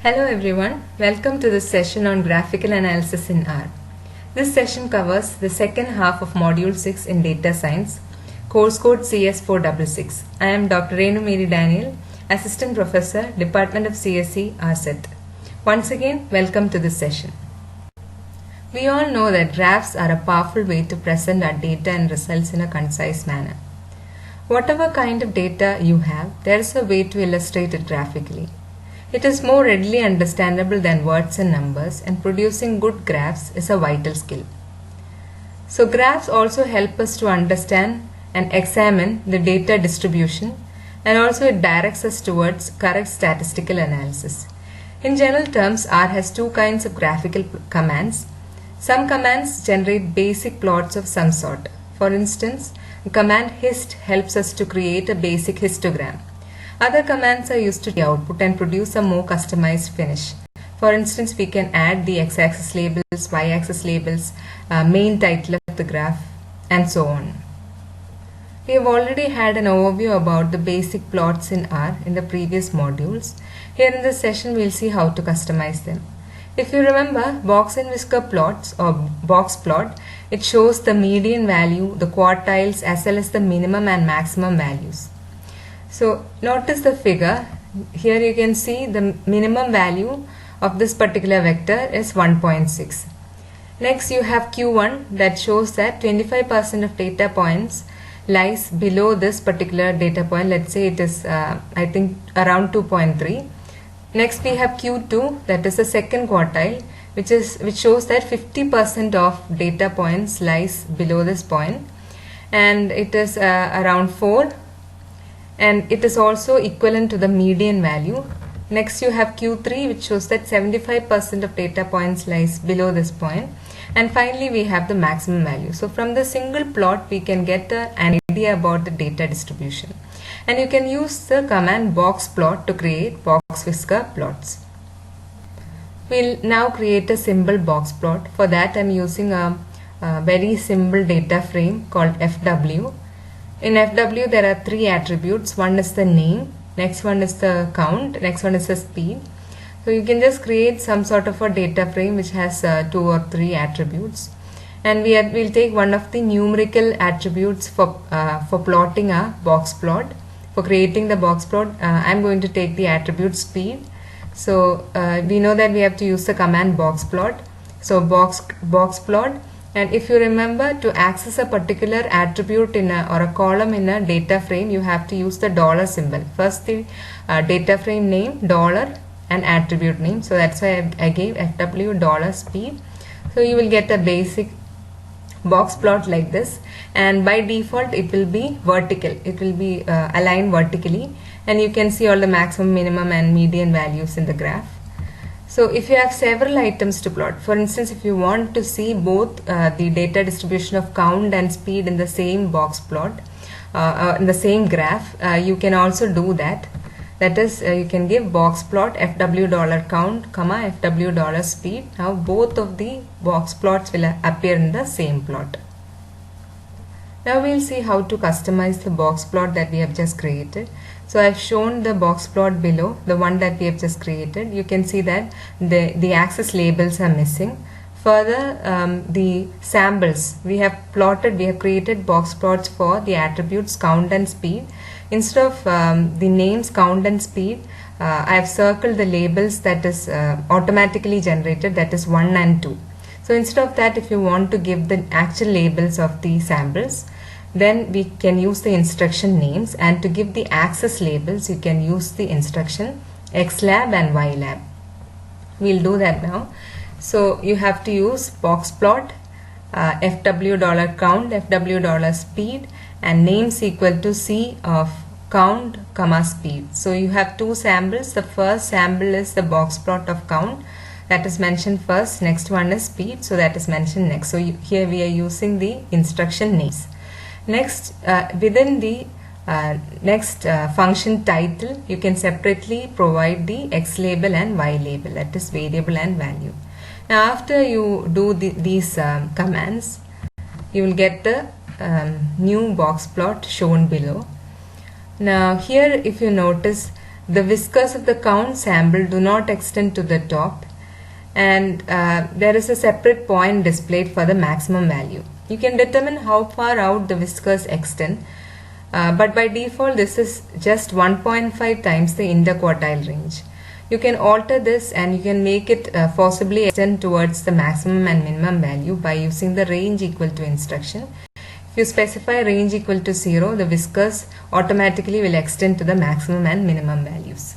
Hello everyone, welcome to this session on graphical analysis in R. This session covers the second half of Module 6 in Data Science, course code CS466. I am Dr. Renu Mary Daniel, Assistant Professor, Department of CSE, RSET. Once again, welcome to this session. We all know that graphs are a powerful way to present our data and results in a concise manner. Whatever kind of data you have, there is a way to illustrate it graphically. It is more readily understandable than words and numbers, and producing good graphs is a vital skill. So graphs also help us to understand and examine the data distribution, and also it directs us towards correct statistical analysis. In general terms, R has two kinds of graphical commands. Some commands generate basic plots of some sort. For instance, the command hist helps us to create a basic histogram. Other commands are used to the output and produce a more customized finish. For instance, we can add the x-axis labels, y-axis labels, main title of the graph, and so on. We have already had an overview about the basic plots in R in the previous modules. Here in this session, we'll see how to customize them. If you remember, box and whisker plots or box plot, it shows the median value, the quartiles, as well as the minimum and maximum values. So notice the figure. Here you can see the minimum value of this particular vector is 1.6. Next you have Q1 that shows that 25% of data points lies below this particular data point. Let's say it is I think around 2.3. Next we have Q2, that is the second quartile, which shows that 50% of data points lies below this point, and it is around 4, and it is also equivalent to the median value. Next you have Q3, which shows that 75% of data points lies below this point, and finally we have the maximum value. So from the single plot we can get an idea about the data distribution, and you can use the command box plot to create box whisker plots. We'll now create a simple box plot. For that I'm using a very simple data frame called FW. In FW there are three attributes. One is the name, next one is the count, next one is the speed. So you can just create some sort of a data frame which has 2 or 3 attributes, and we'll take one of the numerical attributes for plotting a box plot. For creating the box plot, I'm going to take the attribute speed. So we know that we have to use the command box plot. So box plot, and if you remember, to access a particular attribute in or a column in a data frame, you have to use the dollar symbol. First the data frame name, dollar, and attribute name. So that's why I gave FW dollar speed. So you will get a basic box plot like this, and by default it will be vertical. It will be aligned vertically, and you can see all the maximum, minimum, and median values in the graph. So if you have several items to plot, for instance, if you want to see both the data distribution of count and speed in the same box plot, in the same graph, you can also do that. That is, you can give box plot FW dollar count, comma FW dollar speed. Now both of the box plots will appear in the same plot. Now we'll see how to customize the box plot that we have just created. So I've shown the box plot below, the one that we have just created. You can see that the axis labels are missing. Further, the samples we have created box plots for the attributes count and speed. Instead of the names count and speed, I have circled the labels that is automatically generated, that is 1 and 2. So instead of that, if you want to give the actual labels of the samples, then we can use the instruction names, and to give the axis labels you can use the instruction xlab and ylab. We'll do that now. So you have to use box plot FW dollar count, FW dollar speed, and names equal to C of count comma speed. So you have two samples. The first sample is the box plot of count, that is mentioned first. Next one is speed, so that is mentioned next. So here we are using the instruction names. Next, within the next function title, you can separately provide the x label and y label, that is variable and value. Now after you do these commands, you will get the new box plot shown below. Now here, if you notice, the whiskers of the count sample do not extend to the top, and there is a separate point displayed for the maximum value. You can determine how far out the whiskers extend, but by default this is just 1.5 times the interquartile range. You can alter this and you can make it forcibly extend towards the maximum and minimum value by using the range equal to instruction. If you specify range equal to 0, the whiskers automatically will extend to the maximum and minimum values.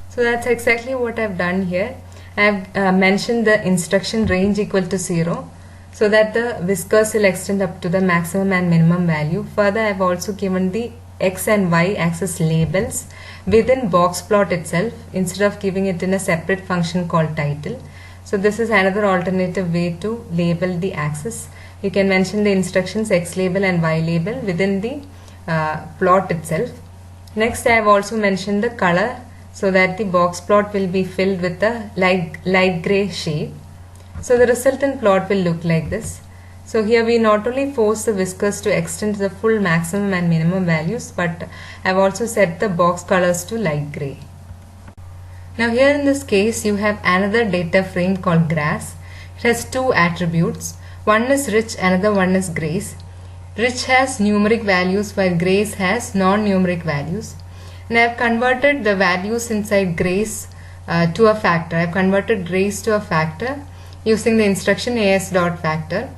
So that's exactly what I've done here. I've mentioned the instruction range equal to 0 so that the whiskers will extend up to the maximum and minimum value. Further, I've also given the x and y axis labels within box plot itself instead of giving it in a separate function called title. So this is another alternative way to label the axis. You can mention the instructions x label and y label within the plot itself. Next, I have also mentioned the color so that the box plot will be filled with a light gray shade. So the resultant plot will look like this. So here we not only force the whiskers to extend to the full maximum and minimum values, but I have also set the box colors to light gray. Now here in this case you have another data frame called grass. It has two attributes. One is rich, another one is grace. Rich has numeric values while grace has non-numeric values. And I have converted the values inside grace to a factor. I have converted grace to a factor using the instruction as.factor.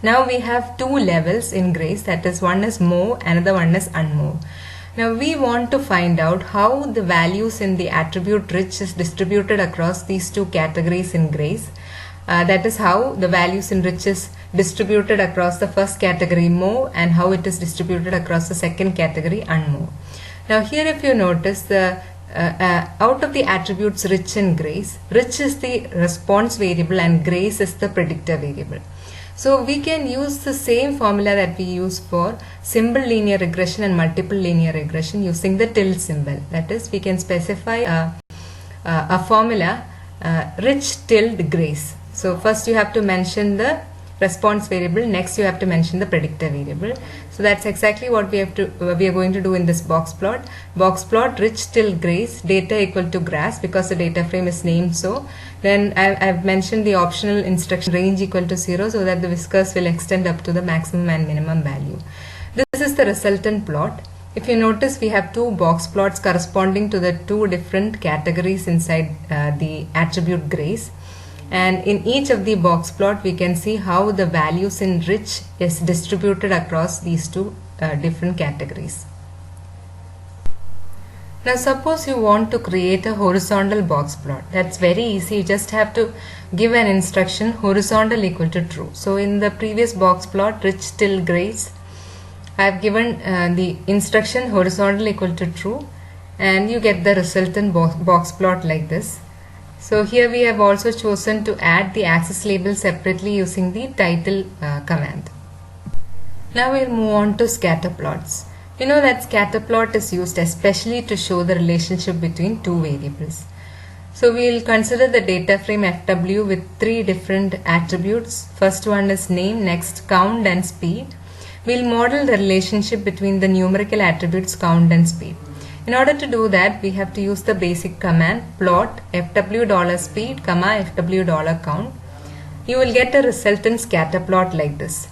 Now we have two levels in grace, that is, one is mauve, another one is unmauve. Now we want to find out how the values in the attribute rich is distributed across these two categories in grace. That is how the values in rich is distributed across the first category mauve and how it is distributed across the second category unmauve. Now here if you notice, the out of the attributes rich and grace, rich is the response variable and grace is the predictor variable. So we can use the same formula that we use for simple linear regression and multiple linear regression using the tilde symbol. That is, we can specify a formula rich tilde grace. So first you have to mention the response variable, next you have to mention the predictor variable. So that's exactly what we are going to do in this box plot. Box plot rich tilde grace, data equal to grass because the data frame is named so. Then I've mentioned the optional instruction range equal to 0 so that the whiskers will extend up to the maximum and minimum value. This is the resultant plot. If you notice, we have two box plots corresponding to the two different categories inside the attribute grace. And in each of the box plot we can see how the values in rich is distributed across these two different categories. Now suppose you want to create a horizontal box plot. That's very easy. You just have to give an instruction horizontal equal to true. So in the previous box plot rich tilde grace, I have given the instruction horizontal equal to true, and you get the resultant box plot like this. So here we have also chosen to add the axis label separately using the title command. Now we'll move on to scatter plots. You know that scatter plot is used especially to show the relationship between two variables. So we'll consider the data frame FW with three different attributes. First one is name, next count and speed. We'll model the relationship between the numerical attributes count and speed. In order to do that, we have to use the basic command plot $speed, $FW$count. You will get a resultant scatter plot like this.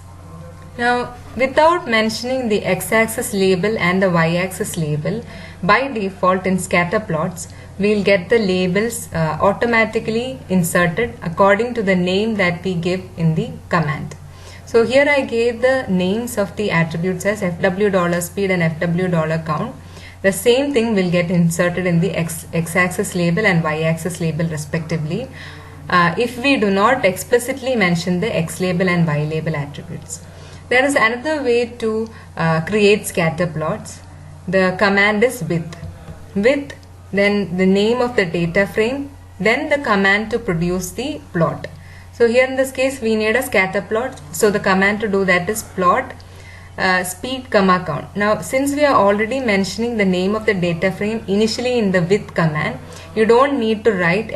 Now, without mentioning the x-axis label and the y-axis label, by default in scatter plots, we will get the labels automatically inserted according to the name that we give in the command. So here I gave the names of the attributes as $speed and $FW$count. The same thing will get inserted in the x-axis label and y-axis label respectively if we do not explicitly mention the x label and y label attributes. There is another way to create scatter plots. The command is with, then the name of the data frame, then the command to produce the plot. So here in this case we need a scatter plot, so the command to do that is plot speed comma count. Now since we are already mentioning the name of the data frame initially in the with command, you don't need to write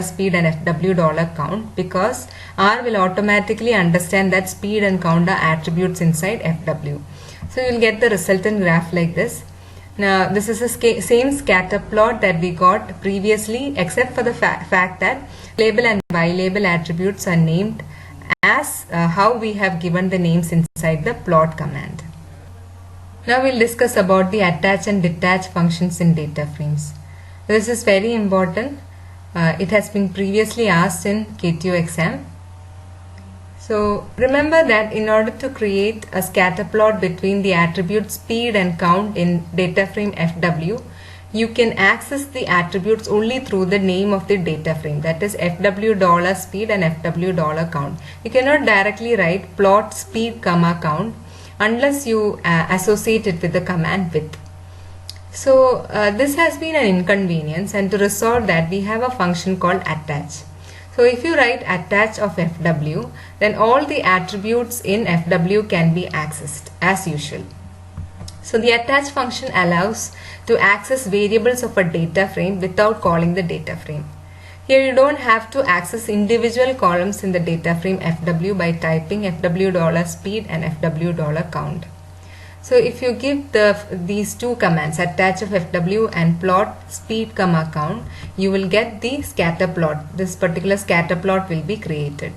$speed and $count because R will automatically understand that speed and count are attributes inside FW. So you will get the resultant graph like this. Now this is the same scatter plot that we got previously, except for the fact that label and Y-label attributes are named as how we have given the names inside the plot command. Now we'll discuss about the attach and detach functions in data frames. This is very important. It has been previously asked in KTO exam. So remember that in order to create a scatter plot between the attributes speed and count in data frame FW, you can access the attributes only through the name of the data frame, that is FW $speed and FW $count. You cannot directly write plot speed count unless you associate it with the command with. So this has been an inconvenience, and to resolve that we have a function called attach. So if you write attach of FW, then all the attributes in FW can be accessed as usual. So the attach function allows to access variables of a data frame without calling the data frame. Here you don't have to access individual columns in the data frame FW by typing FW $speed and FW $count. So if you give these two commands, attach of FW and plot speed count, you will get the scatter plot. This particular scatter plot will be created.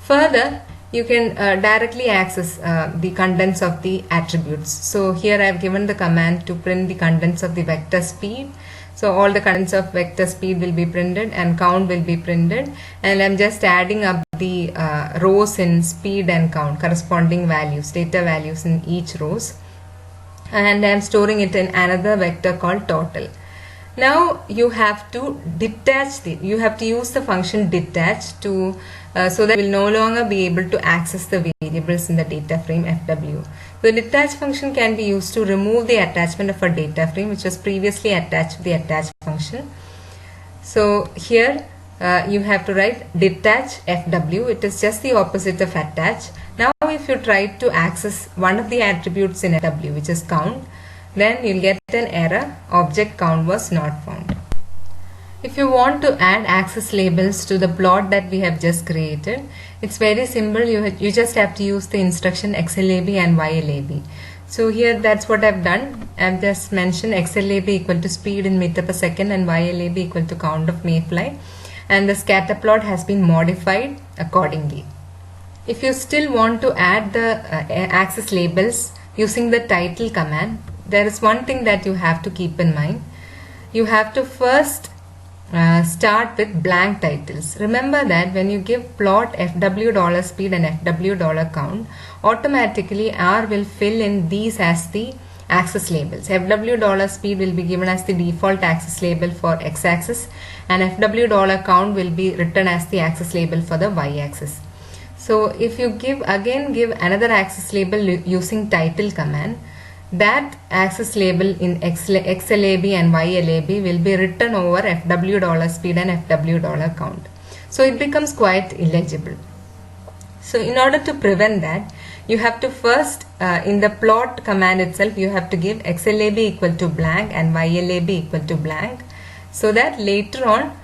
Further, you can directly access the contents of the attributes. So here I have given the command to print the contents of the vector speed. So all the contents of vector speed will be printed and count will be printed, and I'm just adding up the rows in speed and count, corresponding values, data values in each rows, and I'm storing it in another vector called total. Now you have to detach you have to use the function detach to so that you will no longer be able to access the variables in the data frame FW. The detach function can be used to remove the attachment of a data frame which was previously attached to the attach function. So here you have to write detach FW. It is just the opposite of attach. Now if you try to access one of the attributes in FW, which is count, then you'll get an error, object count was not found. If you want to add access labels to the plot that we have just created, it's very simple. You just have to use the instruction XLAB and YLAB. So here that's what I've done. I've just mentioned XLAB equal to speed in meter per second and YLAB equal to count of mayfly, and the scatter plot has been modified accordingly. If you still want to add the access labels using the title command, there is one thing that you have to keep in mind. You have to first start with blank titles. Remember that when you give plot FW $speed and FW $count, automatically R will fill in these as the access labels. FW $speed will be given as the default access label for x-axis, and FW $count will be written as the access label for the y-axis. So if you give another access label using title command, that access label in XLAB and YLAB will be written over FW $speed and FW $count. So it becomes quite illegible. So in order to prevent that, you have to first in the plot command itself, you have to give XLAB equal to blank and YLAB equal to blank, so that later on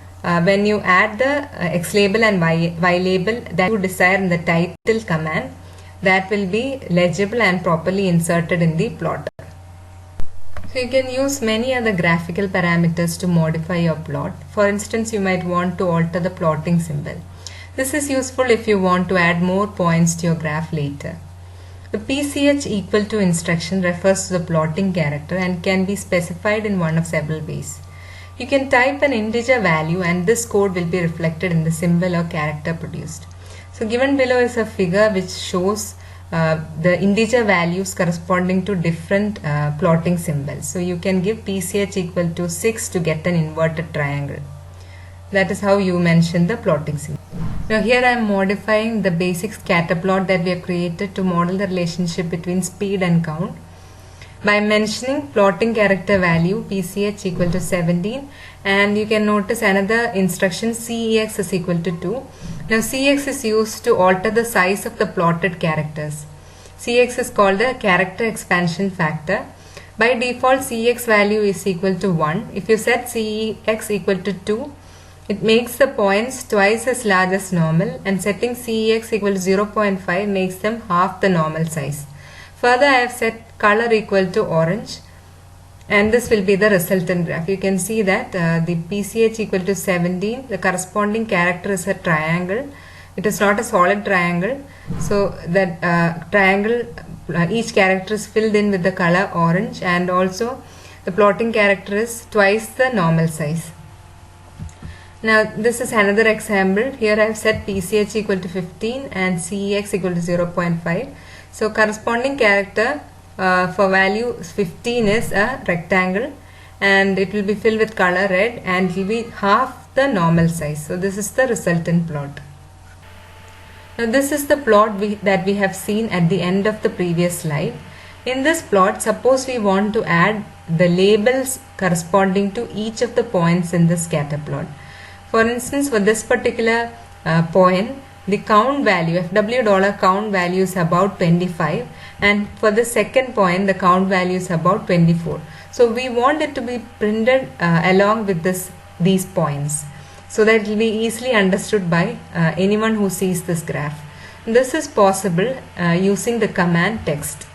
when you add the X label and Y label that you desire in the title command, that will be legible and properly inserted in the plotter. So you can use many other graphical parameters to modify your plot. For instance, you might want to alter the plotting symbol. This is useful if you want to add more points to your graph later. The PCH equal to instruction refers to the plotting character and can be specified in one of several ways. You can type an integer value and this code will be reflected in the symbol or character produced. So given below is a figure which shows the integer values corresponding to different plotting symbols. So you can give PCH equal to 6 to get an inverted triangle. That is how you mention the plotting symbol. Now here I am modifying the basic scatter plot that we have created to model the relationship between speed and count by mentioning plotting character value PCH equal to 17, and you can notice another instruction CEX is equal to 2. Now CX is used to alter the size of the plotted characters. CX is called the character expansion factor. By default CX value is equal to 1. If you set CEX equal to 2, it makes the points twice as large as normal, and setting CEX equal to 0.5 makes them half the normal size. Further, I have set color equal to orange. and this will be the resultant graph. You can see that the PCH equal to 17, the corresponding character is a triangle. It is not a solid triangle, so that triangle, each character is filled in with the color orange, and also the plotting character is twice the normal size. Now this is another example. Here I have set PCH equal to 15 and CEX equal to 0.5. So corresponding character for value 15 is a rectangle, and it will be filled with color red, and it will be half the normal size. So this is the resultant plot. Now this is the plot that we have seen at the end of the previous slide. In this plot, suppose we want to add the labels corresponding to each of the points in the scatter plot. For instance, for this particular point, the count value, $FW count value is about 25, and for the second point, the count value is about 24. So we want it to be printed along with these points, so that it will be easily understood by anyone who sees this graph. This is possible using the command text.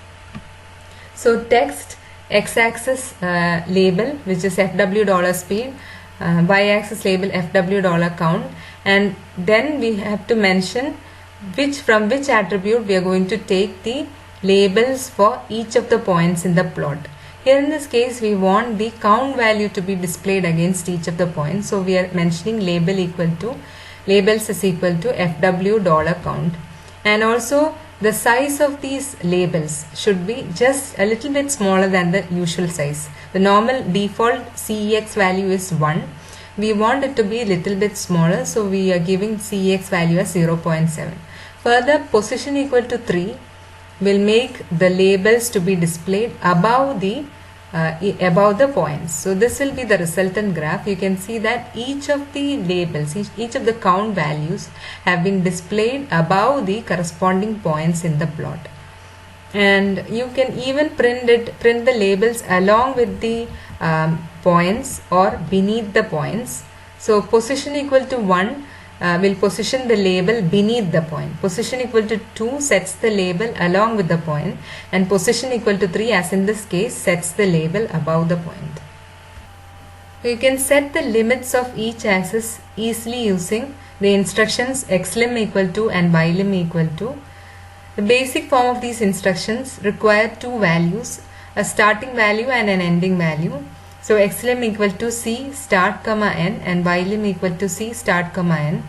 So text x-axis label, which is $FW speed, y-axis label $FW count, and then we have to mention from which attribute we are going to take the labels for each of the points in the plot. Here in this case, we want the count value to be displayed against each of the points, so we are mentioning labels is equal to $FW count, and also the size of these labels should be just a little bit smaller than the usual size. The normal default CEX value is 1. We want it to be a little bit smaller, so we are giving CEX value as 0.7. Further, position equal to 3 will make the labels to be displayed above the points. So this will be the resultant graph. You can see that each of the labels, each of the count values have been displayed above the corresponding points in the plot. And you can even print the labels along with the points or beneath the points. So position equal to 1 will position the label beneath the point. Position equal to 2 sets the label along with the point, and position equal to 3, as in this case, sets the label above the point. You can set the limits of each axis easily using the instructions xlim equal to and ylim equal to. The basic form of these instructions require two values, a starting value and an ending value. So xlim equal to c start comma n and ylim equal to c start comma n.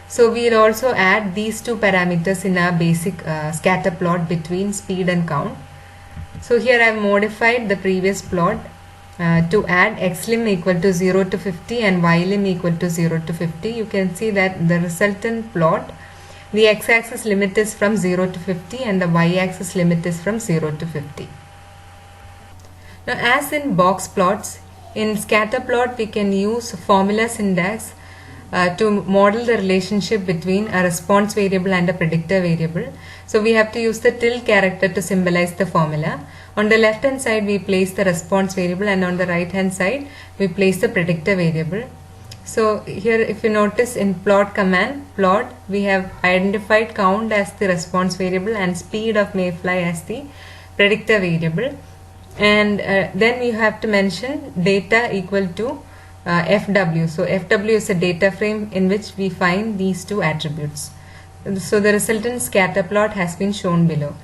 So we will also add these two parameters in our basic scatter plot between speed and count. So here I have modified the previous plot to add xlim equal to 0 to 50 and ylim equal to 0 to 50. You can see that the resultant plot, the x-axis limit is from 0 to 50 and the y-axis limit is from 0 to 50. Now, as in box plots, in scatter plot we can use formula syntax to model the relationship between a response variable and a predictor variable. So we have to use the tilde character to symbolize the formula. On the left hand side we place the response variable, and on the right hand side we place the predictor variable. So here, if you notice, in plot command, plot, we have identified count as the response variable and speed of mayfly as the predictor variable. And then we have to mention data equal to FW. So FW is a data frame in which we find these two attributes. So the resultant scatter plot has been shown below.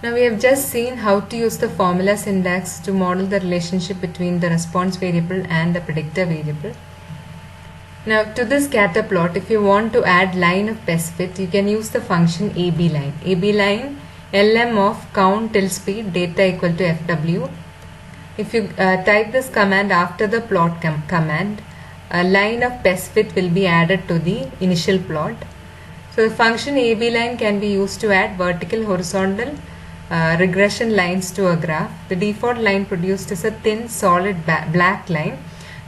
Now we have just seen how to use the formula syntax to model the relationship between the response variable and the predictor variable. Now to this scatter plot, if you want to add line of best fit, you can use the function abline. Abline lm of count till speed data equal to fw. If you type this command after the plot command, a line of best fit will be added to the initial plot. So the function abline can be used to add vertical, horizontal regression lines to a graph. The default line produced is a thin solid black line,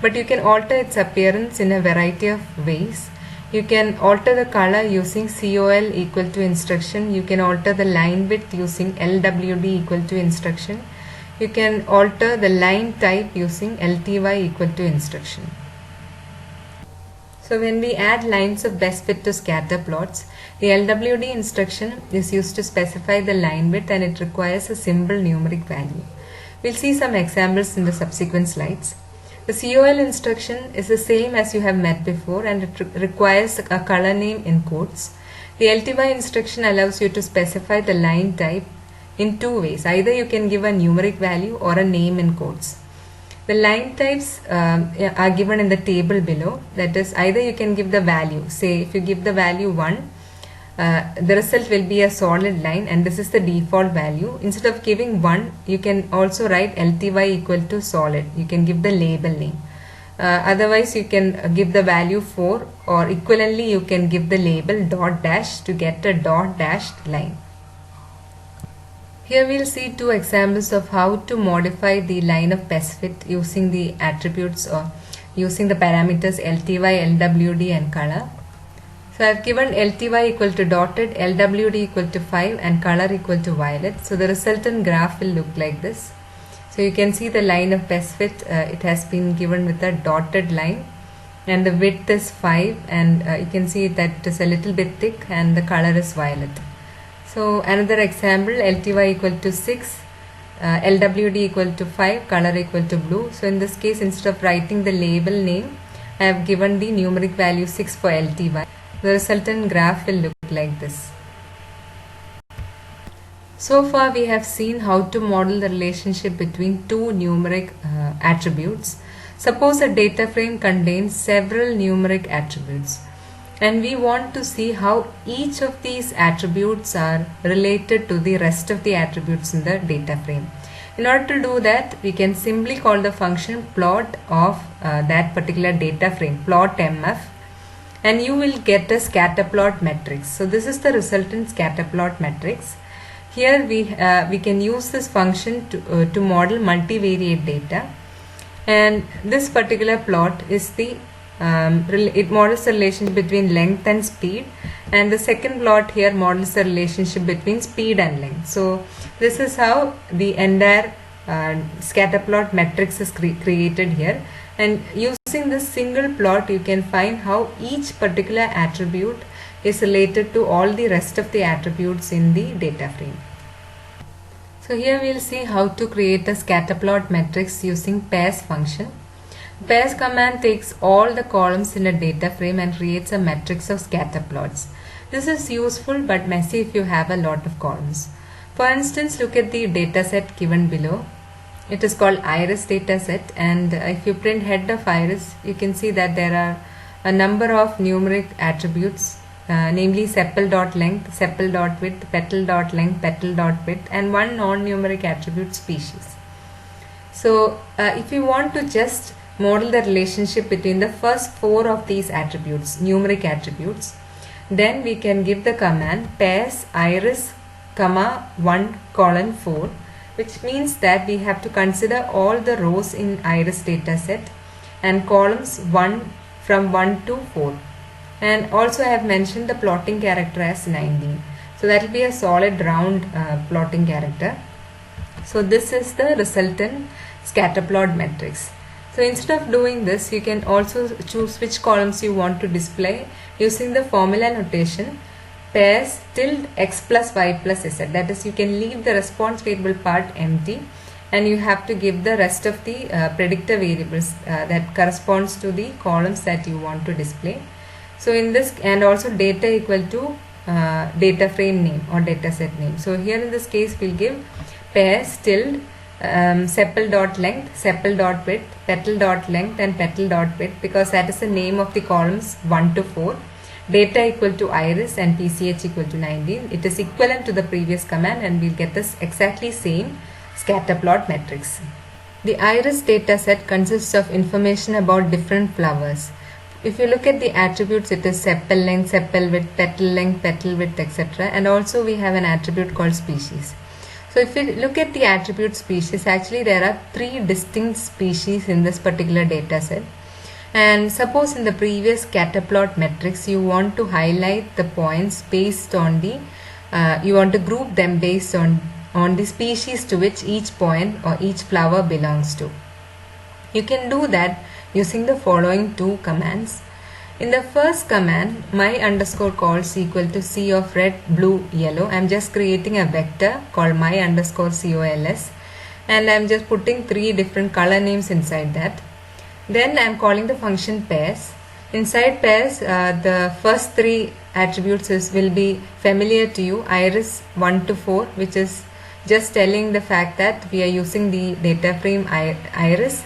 but you can alter its appearance in a variety of ways. You can alter the color using COL equal to instruction. You can alter the line width using LWD equal to instruction. You can alter the line type using LTY equal to instruction. So when we add lines of best fit to scatter plots, the LWD instruction is used to specify the line width, and it requires a simple numeric value. We'll see some examples in the subsequent slides. The COL instruction is the same as you have met before, and it requires a color name in quotes. The LTY instruction allows you to specify the line type in two ways. Either you can give a numeric value or a name in quotes. The line types are given in the table below. That is, either you can give the value. Say if you give the value 1, the result will be a solid line, and this is the default value. Instead of giving 1, you can also write LTY equal to solid. You can give the label name. Otherwise, you can give the value 4, or equivalently you can give the label dot dash to get a dot dashed line. Here we'll see two examples of how to modify the line of best fit using the attributes or using the parameters LTY, LWD and color. So I've given LTY equal to dotted, LWD equal to 5 and color equal to violet. So the resultant graph will look like this. So you can see the line of best fit, it has been given with a dotted line, and the width is 5, and you can see that it is a little bit thick and the color is violet. So another example, LTY equal to 6, LWD equal to 5, color equal to blue. So in this case, instead of writing the label name, I have given the numeric value 6 for LTY. The resultant graph will look like this. So far we have seen how to model the relationship between two numeric attributes. Suppose a data frame contains several numeric attributes, and we want to see how each of these attributes are related to the rest of the attributes in the data frame. In order to do that, we can simply call the function plot of that particular data frame, plot MF, and you will get a scatter plot matrix. So this is the resultant scatter plot matrix. Here we can use this function to model multivariate data, and this particular plot is the it models the relationship between length and speed, and the second plot here models the relationship between speed and length. So this is how the entire scatter plot matrix is created here, and using this single plot you can find how each particular attribute is related to all the rest of the attributes in the data frame. So here we will see how to create a scatter plot matrix using pairs function. Pairs command takes all the columns in a data frame and creates a matrix of scatter plots. This is useful but messy if you have a lot of columns. For instance, look at the data set given below. It is called iris data set, and if you print head of iris, you can see that there are a number of numeric attributes, namely sepal.length, sepal.width, petal.length, petal.width, and one non-numeric attribute species. So if you want to just model the relationship between the first 4 of these attributes, numeric attributes, then we can give the command pairs iris, 1:4, which means that we have to consider all the rows in iris data set and columns from 1 to 4. And also I have mentioned the plotting character as 19. So that will be a solid round plotting character. So this is the resultant scatter plot matrix. So instead of doing this, you can also choose which columns you want to display using the formula notation pairs tilde x plus y plus z. That is, you can leave the response variable part empty, and you have to give the rest of the predictor variables that corresponds to the columns that you want to display. So in this, and also data equal to data frame name or data set name. So here in this case we'll give pairs tilde sepal.length, sepal.width, petal.length and petal.width, because that is the name of the columns 1 to 4. Data equal to iris and PCH equal to 19. It is equivalent to the previous command, and we'll get this exactly same scatter plot matrix. The iris data set consists of information about different flowers. If you look at the attributes, it is sepal length, sepal width, petal width, etc. And also we have an attribute called species. So if you look at the attribute species, actually there are 3 distinct species in this particular data set. And suppose in the previous scatter plot matrix, you want to highlight the points based on the, you want to group them based on the species to which each point or each flower belongs to. You can do that using the following 2 commands. In the first command, my underscore calls equal to C of red, blue, yellow. I am just creating a vector called my underscore COLS, and I'm just putting 3 different color names inside that. Then I'm calling the function pairs. Inside pairs, the first 3 attributes will be familiar to you, iris 1 to 4, which is just telling the fact that we are using the data frame iris,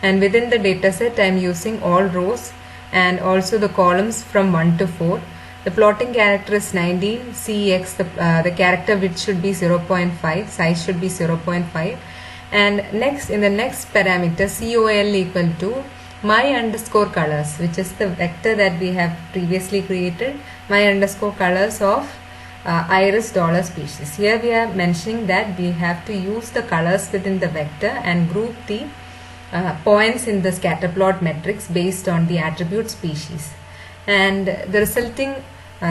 and within the data set I'm using all rows and also the columns from 1 to 4. The plotting character is 19, CX, the character width should be 0.5, size should be 0.5, and next, in the next parameter, COL equal to my underscore colors, which is the vector that we have previously created, my underscore colors of iris dollar species. Here we are mentioning that we have to use the colors within the vector and group the points in the scatter plot matrix based on the attribute species, and the resulting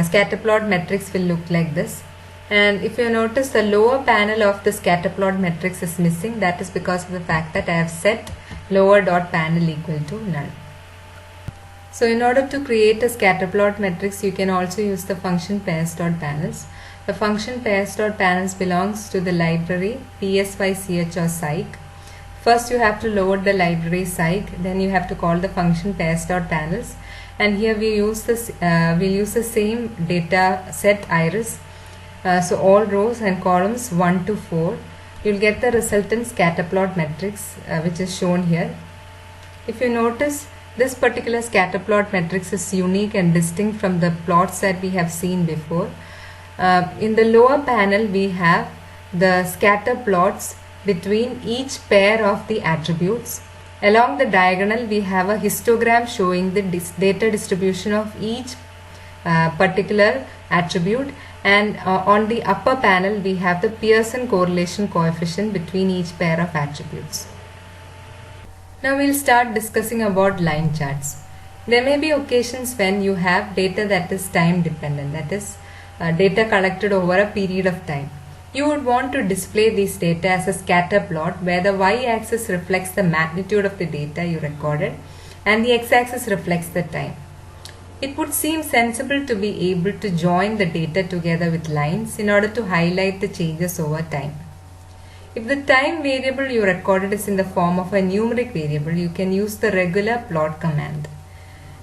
scatter plot matrix will look like this. And if you notice, the lower panel of the scatter plot matrix is missing. That is because of the fact that I have set lower dot panel equal to null. So in order to create a scatter plot matrix, you can also use the function pairs.panels. The function pairs.panels belongs to the library psych or psych. First you have to load the library psych, then you have to call the function pairs.panels, and here we use this we'll use the same data set iris. So all rows and columns 1 to 4. You'll get the resultant scatter plot matrix which is shown here. If you notice, this particular scatter plot matrix is unique and distinct from the plots that we have seen before. In the lower panel we have the scatter plots between each pair of the attributes. Along the diagonal we have a histogram showing the data distribution of each particular attribute, and on the upper panel we have the Pearson correlation coefficient between each pair of attributes. Now we'll start discussing about line charts. There may be occasions when you have data that is time dependent, that is data collected over a period of time. You would want to display these data as a scatter plot where the y-axis reflects the magnitude of the data you recorded and the x-axis reflects the time. It would seem sensible to be able to join the data together with lines in order to highlight the changes over time. If the time variable you recorded is in the form of a numeric variable, you can use the regular plot command.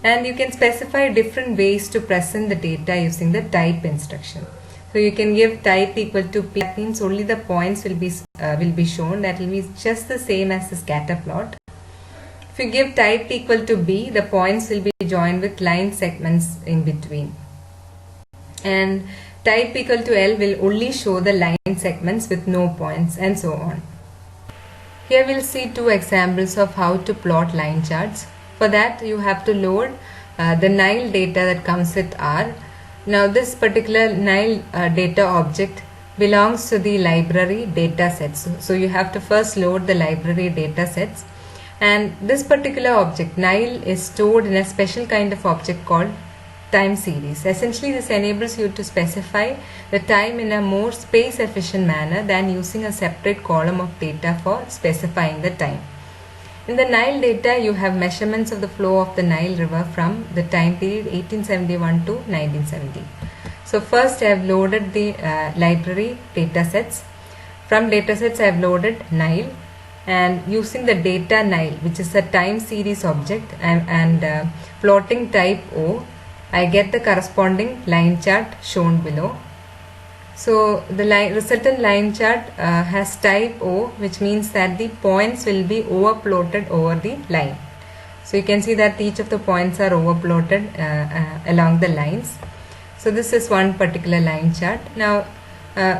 And you can specify different ways to present the data using the type instruction. So you can give type equal to p, that means only the points will be shown, that will be just the same as the scatter plot. If you give type equal to b, the points will be joined with line segments in between. And type equal to L will only show the line segments with no points, and so on. Here we'll see 2 examples of how to plot line charts. For that you have to load the Nile data that comes with R. Now this particular Nile data object belongs to the library data sets. So you have to first load the library data sets. And this particular object, Nile, is stored in a special kind of object called time series. Essentially, this enables you to specify the time in a more space efficient manner than using a separate column of data for specifying the time. In the Nile data, you have measurements of the flow of the Nile River from the time period 1871 to 1970. So first I have loaded the library data sets. From data sets I have loaded Nile, and using the data Nile, which is a time series object, and plotting type O, I get the corresponding line chart shown below. So the resultant line chart has type O, which means that the points will be overplotted over the line. So you can see that each of the points are overplotted along the lines. So this is one particular line chart. Now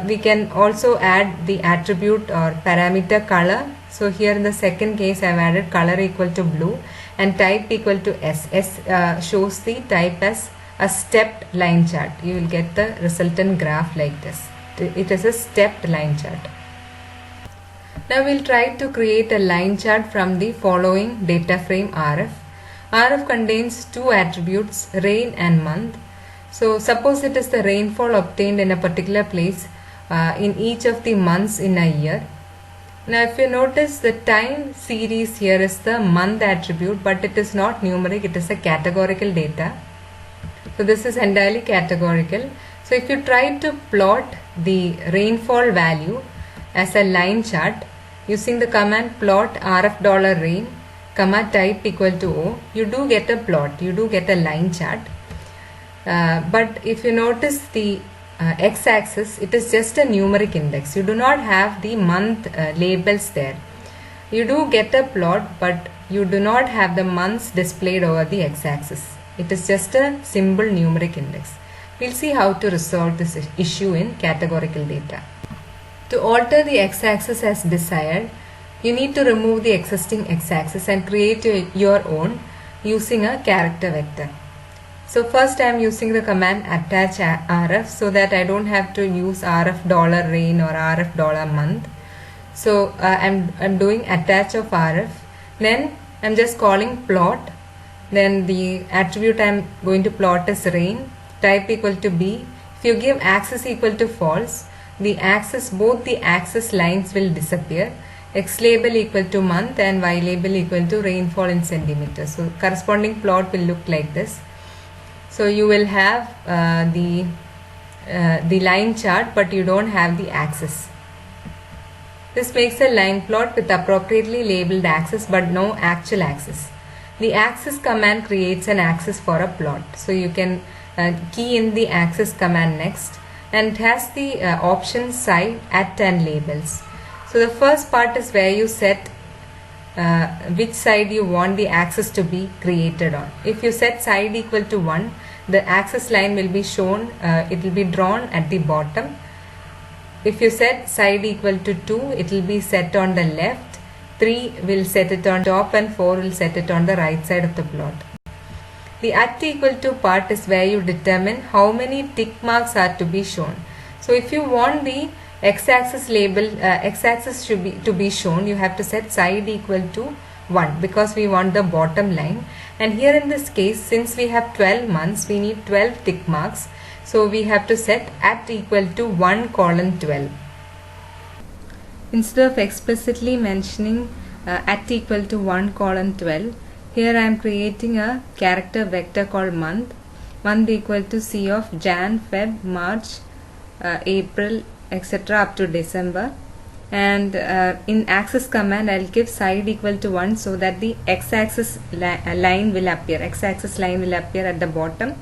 we can also add the attribute or parameter color. So here in the second case I have added color equal to blue and type equal to S. S shows the type as a stepped line chart. You will get the resultant graph like this. It is a stepped line chart. Now we'll try to create a line chart from the following data frame RF. RF contains 2 attributes, rain and month. So suppose it is the rainfall obtained in a particular place in each of the months in a year. Now if you notice, the time series here is the month attribute, but it is not numeric, it is a categorical data. So this is entirely categorical. So if you try to plot the rainfall value as a line chart, using the command plot $rain, comma type equal to O, you do get a plot, you do get a line chart. But if you notice the x-axis, it is just a numeric index. You do not have the month labels there. You do get a plot, but you do not have the months displayed over the x-axis. It is just a symbol numeric index. We'll see how to resolve this issue in categorical data. To alter the x-axis as desired, you need to remove the existing x-axis and create your own using a character vector. So first I am using the command attach rf so that I don't have to use rf $rain or rf $month. So I'm doing attach of rf, then I'm just calling plot, then the attribute I'm going to plot is rain, type equal to B. If you give axis equal to false, both the axis lines will disappear. X label equal to month and Y label equal to rainfall in centimeters. So corresponding plot will look like this. So you will have the line chart, but you don't have the axis. This makes a line plot with appropriately labeled axis but no actual axis. The axis command creates an axis for a plot. So you can key in the axis command next, and it has the options side, at and labels. So the first part is where you set which side you want the axis to be created on. If you set side equal to 1, the axis line will be shown, it will be drawn at the bottom. If you set side equal to 2, it will be set on the left, 3 will set it on top, and 4 will set it on the right side of the plot. The at equal to part is where you determine how many tick marks are to be shown. So if you want the x-axis label, x-axis to be shown, you have to set side equal to 1 because we want the bottom line. And here in this case, since we have 12 months, we need 12 tick marks. So we have to set at equal to 1:12. Instead of explicitly mentioning at equal to 1:12, here I am creating a character vector called month. Month equal to C of Jan, Feb, March, April, etc. up to December. And in axis command I'll give side equal to 1 so that the x-axis line will appear. X-axis line will appear at the bottom.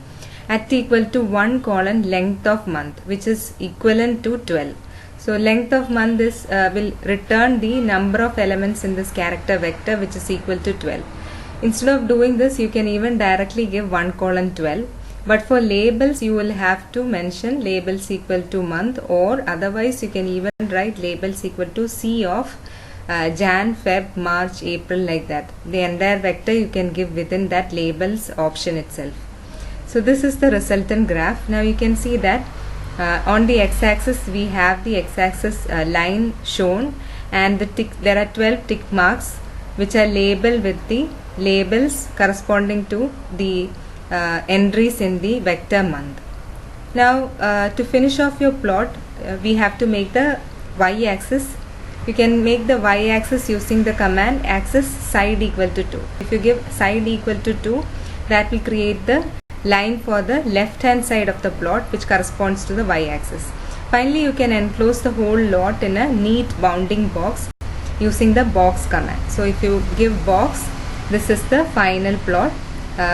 At equal to 1: length of month, which is equivalent to 12. So length of month is will return the number of elements in this character vector, which is equal to 12. Instead of doing this, you can even directly give 1:12. But for labels, you will have to mention labels equal to month, or otherwise you can even write labels equal to C of Jan, Feb, March, April, like that. The entire vector you can give within that labels option itself. So this is the resultant graph. Now you can see that on the x-axis we have the x-axis line shown, and there are 12 tick marks which are labeled with the labels corresponding to the entries in the vector month. Now to finish off your plot, we have to make the y-axis. You can make the y-axis using the command axis side equal to 2. If you give side equal to 2, that will create the line for the left hand side of the plot, which corresponds to the y-axis. Finally, you can enclose the whole lot in a neat bounding box using the box command. So if you give box, this is the final plot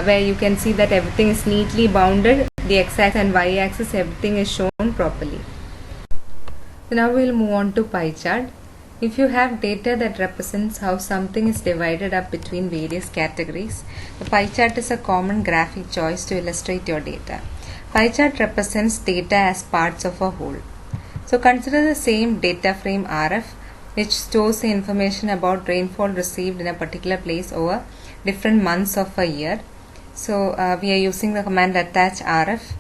where you can see that everything is neatly bounded. The x-axis and y-axis, everything is shown properly. So now we will move on to pie chart. If you have data that represents how something is divided up between various categories, the pie chart is a common graphic choice to illustrate your data. Pie chart represents data as parts of a whole. So consider the same data frame RF, which stores the information about rainfall received in a particular place over different months of a year. So we are using the command attach RF.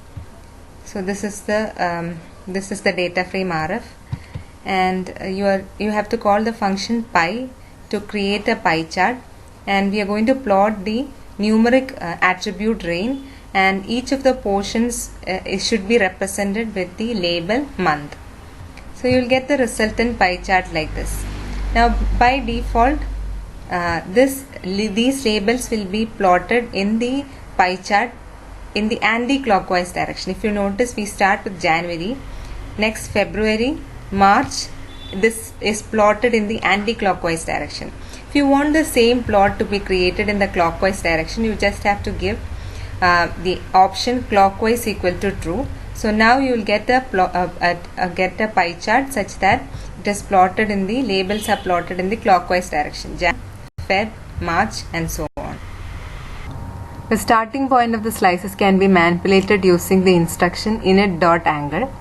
So this is the data frame RF, and you have to call the function pie to create a pie chart, and we are going to plot the numeric attribute rain, and each of the portions it should be represented with the label month. So you will get the resultant pie chart like this. Now by default these labels will be plotted in the pie chart in the anti-clockwise direction. If you notice, we start with January, next February, March, this is plotted in the anti-clockwise direction. If you want the same plot to be created in the clockwise direction, you just have to give the option clockwise equal to true. So now you will get a pie chart such that it is plotted in the labels are plotted in the clockwise direction: Jan, Feb, March, and so on. The starting point of the slices can be manipulated using the instruction init.angle.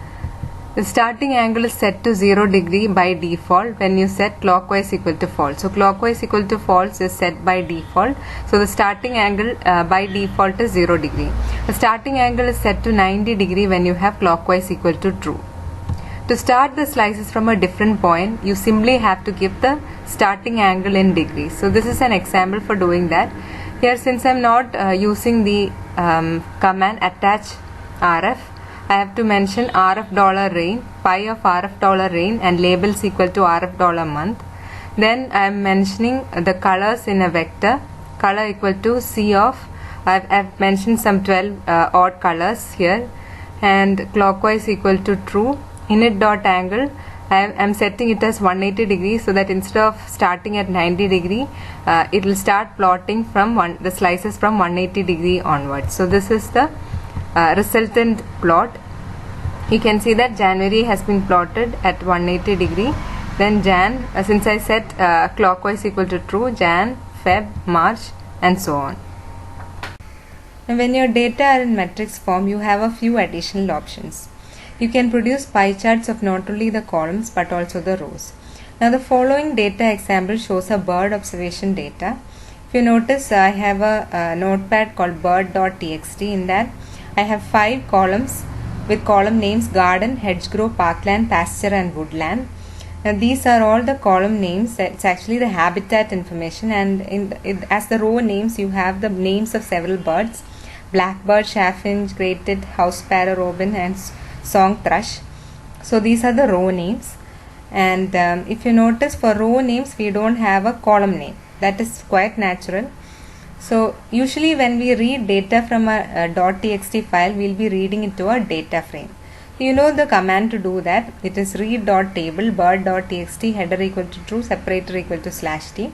The starting angle is set to 0 degree by default when you set clockwise equal to false. So clockwise equal to false is set by default. So the starting angle by default is 0 degree. The starting angle is set to 90 degree when you have clockwise equal to true. To start the slices from a different point, you simply have to give the starting angle in degrees. So this is an example for doing that. Here, since I am not using the command attach RF, I have to mention RF dollar rain, pi of RF dollar rain, and labels equal to RF dollar month. Then I am mentioning the colors in a vector, color equal to C of, I've mentioned some 12 odd colors here, and clockwise equal to true. Init.angle, I am setting it as 180 degrees, so that instead of starting at 90 degree, it will start plotting from the slices from 180 degree onwards. So this is the resultant plot. You can see that January has been plotted at 180 degree. Then Jan, since I set clockwise equal to true, Jan, Feb, March, and so on. Now when your data are in matrix form, you have a few additional options. You can produce pie charts of not only the columns but also the rows. Now the following data example shows a bird observation data. If you notice, I have a notepad called bird.txt. In that I have 5 columns with column names garden, hedgerow, parkland, pasture, and woodland. Now these are all the column names. It's actually the habitat information, and as the row names you have the names of several birds: blackbird, chaffinch, great-tit, house sparrow, robin, and song thrush. So these are the row names. And if you notice, for row names we don't have a column name. That is quite natural. So usually when we read data from a .txt file, we'll be reading it to a data frame. You know the command to do that. It is read.table bird.txt header equal to true, separator equal to /t,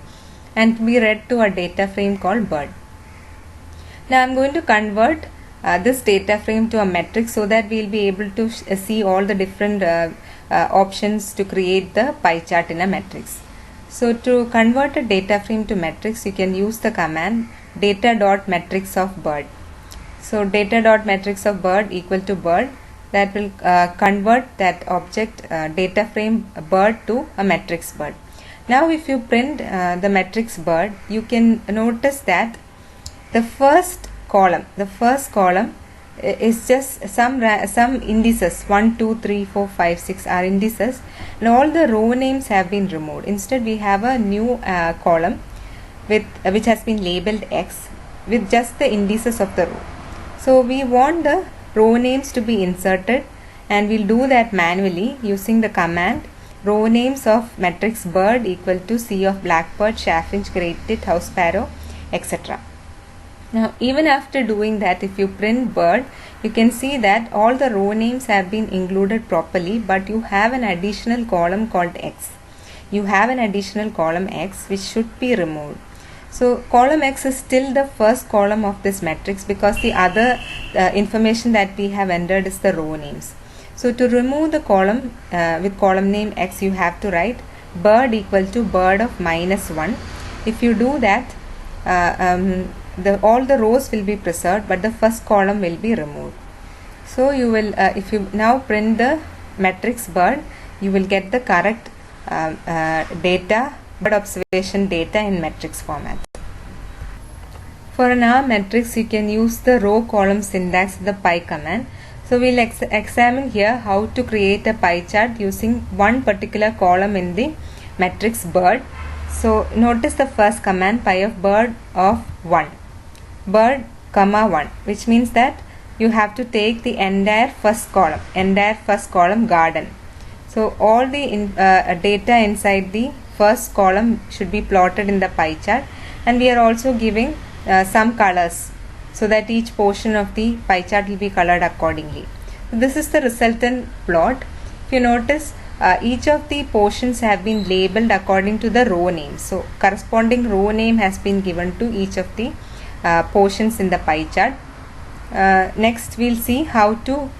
and to be read to a data frame called bird. Now I'm going to convert this data frame to a matrix so that we'll be able to see all the different options to create the pie chart in a matrix. So to convert a data frame to matrix, you can use the command data.matrix of bird. So data.matrix of bird equal to bird, that will convert that object data frame bird to a matrix bird. Now if you print the matrix bird, you can notice that the first column is just some indices, 1, 2, 3, 4, 5, 6 are indices, and all the row names have been removed. Instead we have a new column with which has been labeled X with just the indices of the row. So we want the row names to be inserted, and we'll do that manually using the command row names of matrix bird equal to C of blackbird, chaffinch, great-tit, house sparrow, etc. Now even after doing that, if you print bird, you can see that all the row names have been included properly, but you have an additional column called X. You have an additional column X which should be removed. So column X is still the first column of this matrix because the other information that we have entered is the row names. So to remove the column with column name X, you have to write bird equal to bird of -1. If you do that, all the rows will be preserved, but the first column will be removed. So you will, if you now print the matrix bird, you will get the correct data, bird observation data in matrix format. For an R matrix, you can use the row column syntax, the pie command. So we'll examine here how to create a pie chart using one particular column in the matrix bird. So notice the first command, pi of bird of 1, bird comma 1, which means that you have to take the entire first column garden. So all the data inside the first column should be plotted in the pie chart, and we are also giving some colors so that each portion of the pie chart will be colored accordingly. So this is the resultant plot. If you notice, each of the portions have been labeled according to the row name. So corresponding row name has been given to each of the portions in the pie chart. Next we'll see how to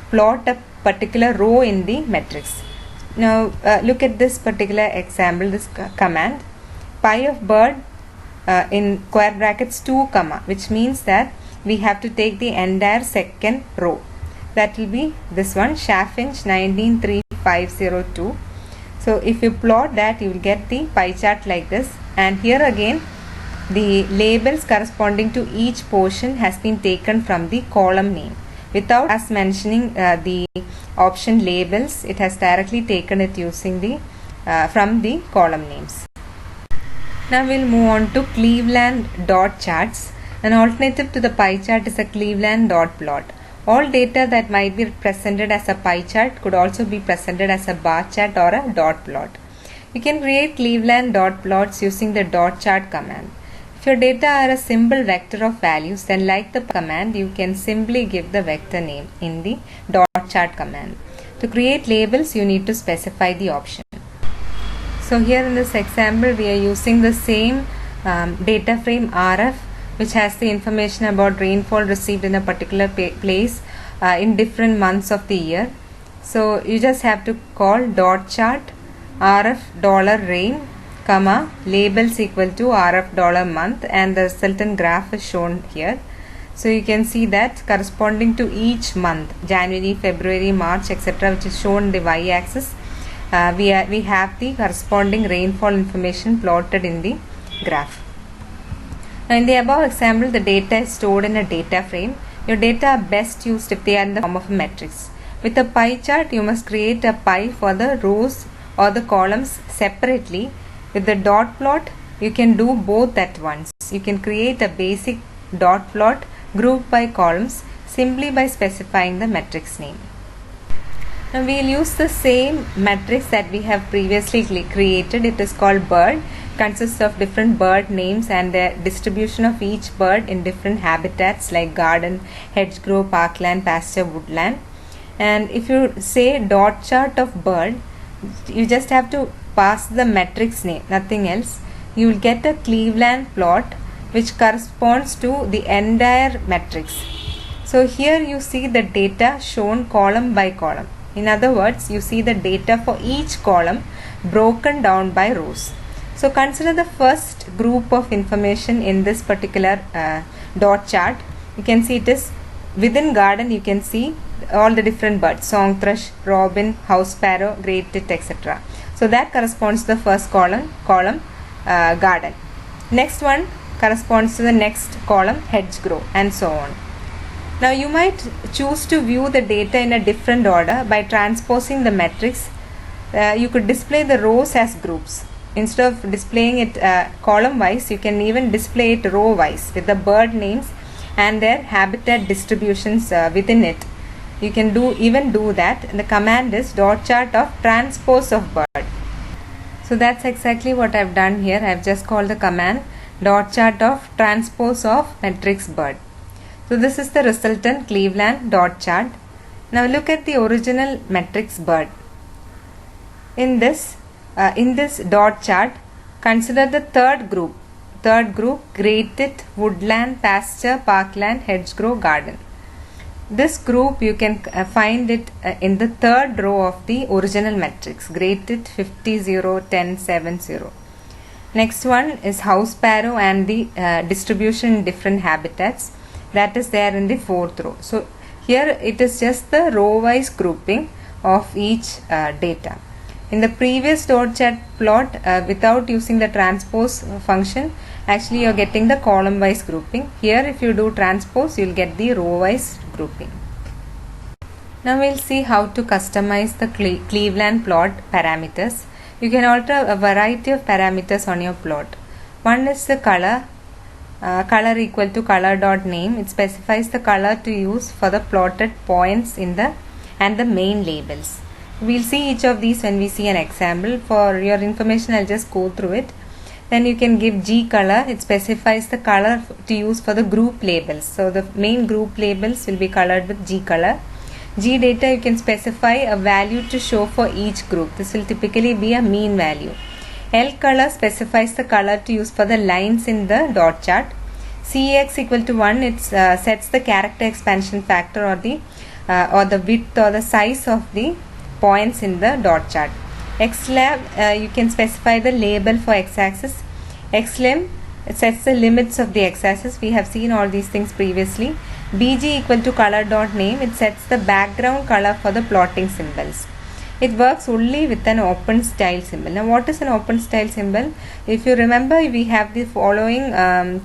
plot a particular row in the matrix. Now look at this particular example, this command, pi of bird in square brackets 2 comma, which means that we have to take the entire second row. That will be this one, Chaffinch 193502. So if you plot that, you will get the pie chart like this, and here again the labels corresponding to each portion has been taken from the column name. Without us mentioning the option labels, it has directly taken it using the from the column names. Now we'll move on to Cleveland dot charts. An alternative to the pie chart is a Cleveland dot plot. All data that might be presented as a pie chart could also be presented as a bar chart or a dot plot. You can create Cleveland dot plots using the dot chart command. If your data are a simple vector of values, then like the command, you can simply give the vector name in the dot chart command. To create labels, you need to specify the option. So here in this example, we are using the same data frame RF, which has the information about rainfall received in a particular place in different months of the year. So you just have to call dot chart RF $rain, comma, labels equal to RF $month, and the resultant graph is shown here. So you can see that corresponding to each month, January, February, March, etc., which is shown in the y-axis, we have the corresponding rainfall information plotted in the graph. Now in the above example, the data is stored in a data frame. Your data are best used if they are in the form of a matrix. With a pie chart, you must create a pie for the rows or the columns separately. With the dot plot, you can do both at once. You can create a basic dot plot grouped by columns simply by specifying the matrix name. Now we will use the same matrix that we have previously created. It is called bird. Consists of different bird names and the distribution of each bird in different habitats like garden, hedgerow, parkland, pasture, woodland. And if you say dot chart of bird, you just have to pass the matrix name, nothing else. You will get a Cleveland plot which corresponds to the entire matrix. So here you see the data shown column by column. In other words, you see the data for each column broken down by rows. So consider the first group of information in this particular dot chart. You can see it is within garden. You can see all the different birds, song thrush, robin, house sparrow, great tit, etc. So that corresponds to the first column garden. Next one corresponds to the next column, hedgerow, and so on. Now you might choose to view the data in a different order by transposing the matrix. You could display the rows as groups. Instead of displaying it column wise, you can even display it row wise with the bird names and their habitat distributions within it. You can even do that. And the command is dot chart of transpose of bird. So that's exactly what I've done here. I've just called the command dot chart of transpose of matrix bird. So this is the resultant Cleveland dot chart. Now look at the original matrix bird. In this dot chart, consider the third group, great tit, woodland, pasture, parkland, hedgerow, garden. This group you can find it in the third row of the original matrix, great tit 50, 0, 10, 7, 0. Next one is house sparrow and the distribution in different habitats, that is there in the fourth row. So here it is just the row wise grouping of each data. In the previous dot chart plot, without using the transpose function, actually you are getting the column wise grouping. Here if you do transpose, you will get the row wise grouping. Now we will see how to customize the Cleveland plot parameters. You can alter a variety of parameters on your plot. One is the color. Color equal to color dot name. It specifies the color to use for the plotted points in the main labels. We'll see each of these when we see an example. For your information, I'll just go through it. Then you can give G color. It specifies the color to use for the group labels. So the main group labels will be colored with G color. gdata you can specify a value to show for each group. This will typically be a mean value. lcolor specifies the color to use for the lines in the dot chart. cex equal to 1, it sets the character expansion factor or the width or the size of the points in the dot chart. xlab you can specify the label for x-axis. xlim sets the limits of the x-axis. We have seen all these things previously. bg equal to color dot name, it sets the background color for the plotting symbols. It works only with an open style symbol. Now what is an open style symbol? If you remember, we have the following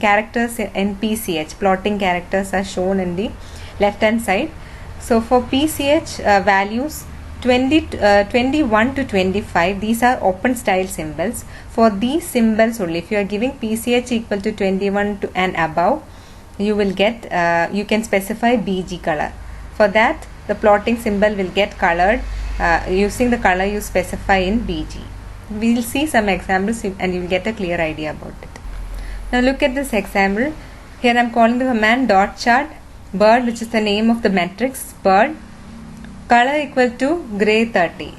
characters in PCH. Plotting characters are shown in the left hand side. So for PCH values 21 to 25, these are open style symbols. For these symbols only, if you are giving PCH equal to 21 to and above, you will get you can specify BG color. For that, the plotting symbol will get colored using the color you specify in BG. We will see some examples and you will get a clear idea about it. Now look at this example. Here I am calling the command dot chart bird, which is the name of the matrix bird, color equal to gray 30.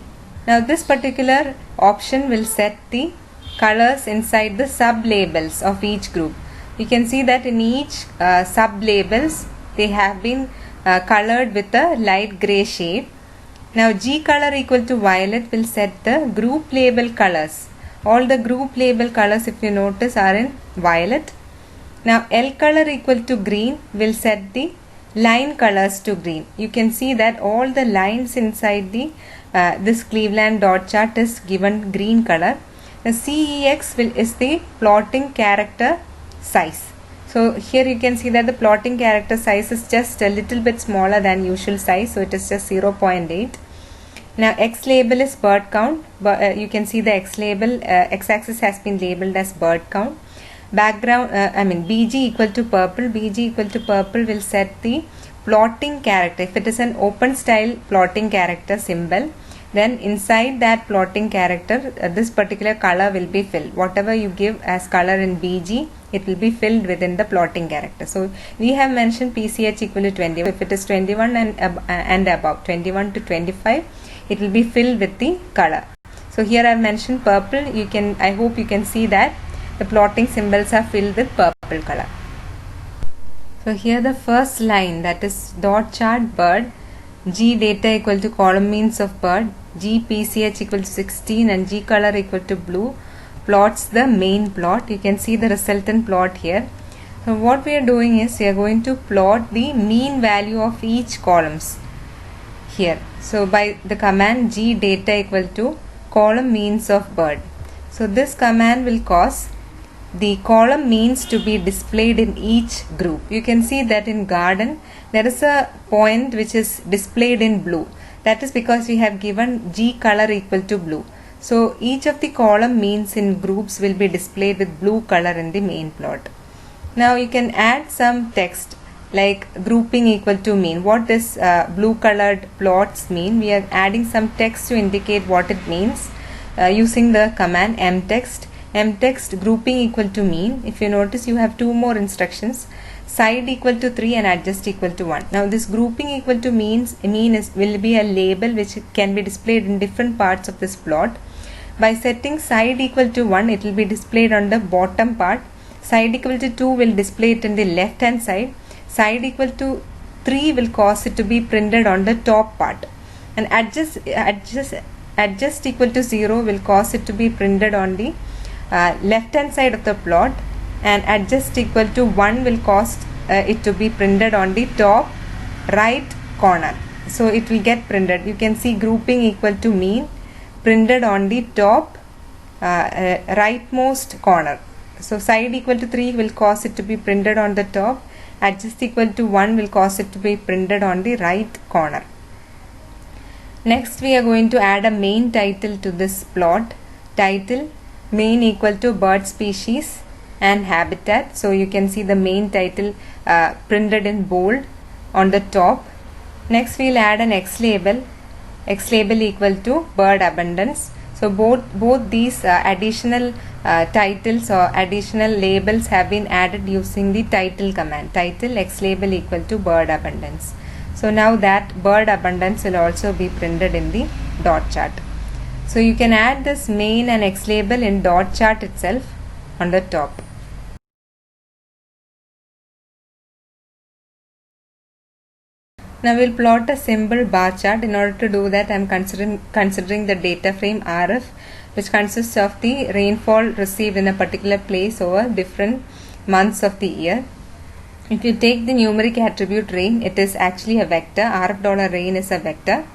Now this particular option will set the colors inside the sub labels of each group. You can see that in each sub labels they have been colored with a light gray shade. Now G color equal to violet will set the group label colors. All the group label colors, if you notice, are in violet. Now L color equal to green will set the line colors to green. You can see that all the lines inside the this Cleveland dot chart is given green color. The CEX is the plotting character size. So here you can see that the plotting character size is just a little bit smaller than usual size, so it is just 0.8. Now X label is bird count, but you can see the X label x-axis has been labeled as bird count. Background BG equal to purple. BG equal to purple will set the plotting character. If it is an open style plotting character symbol, then inside that plotting character this particular color will be filled. Whatever you give as color in BG, it will be filled within the plotting character. So we have mentioned PCH equal to 20. If it is 21 and above, 21 to 25, it will be filled with the color. So here I have mentioned purple. I hope you can see that the plotting symbols are filled with purple color. So here the first line, that is dot chart bird, G data equal to column means of bird, G PCH equal to 16 and G color equal to blue, plots the main plot. You can see the resultant plot here. So what we are doing is we are going to plot the mean value of each columns here. So by the command G data equal to column means of bird. So this command will cause the column means to be displayed in each group. You can see that in garden there is a point which is displayed in blue. That is because we have given G color equal to blue. So each of the column means in groups will be displayed with blue color in the main plot. Now you can add some text like grouping equal to mean. What this blue colored plots mean? We are adding some text to indicate what it means using the command mtext. Mtext grouping equal to mean. If you notice, you have two more instructions: side equal to 3 and adjust equal to 1. Now this grouping equal to mean will be a label which can be displayed in different parts of this plot. By setting side equal to 1, it will be displayed on the bottom part. Side equal to 2 will display it in the left hand side. Side equal to 3 will cause it to be printed on the top part. And adjust equal to 0 will cause it to be printed on the left hand side of the plot, and adjust equal to 1 will cause it to be printed on the top right corner. So it will get printed. You can see grouping equal to mean printed on the top rightmost corner. So side equal to 3 will cause it to be printed on the top. Adjust equal to 1 will cause it to be printed on the right corner. Next we are going to add a main title to this plot. Title main equal to bird species and habitat. So you can see the main title printed in bold on the top. Next we will add an X label. X label equal to bird abundance. So both these additional titles or additional labels have been added using the title command. Title X label equal to bird abundance. So now that bird abundance will also be printed in the dot chart. So you can add this main and X label in dot chart itself on the top. Now we'll plot a symbol bar chart. In order to do that, I am considering the data frame RF, which consists of the rainfall received in a particular place over different months of the year. If you take the numeric attribute rain, it is actually a vector. RF $rain is a vector.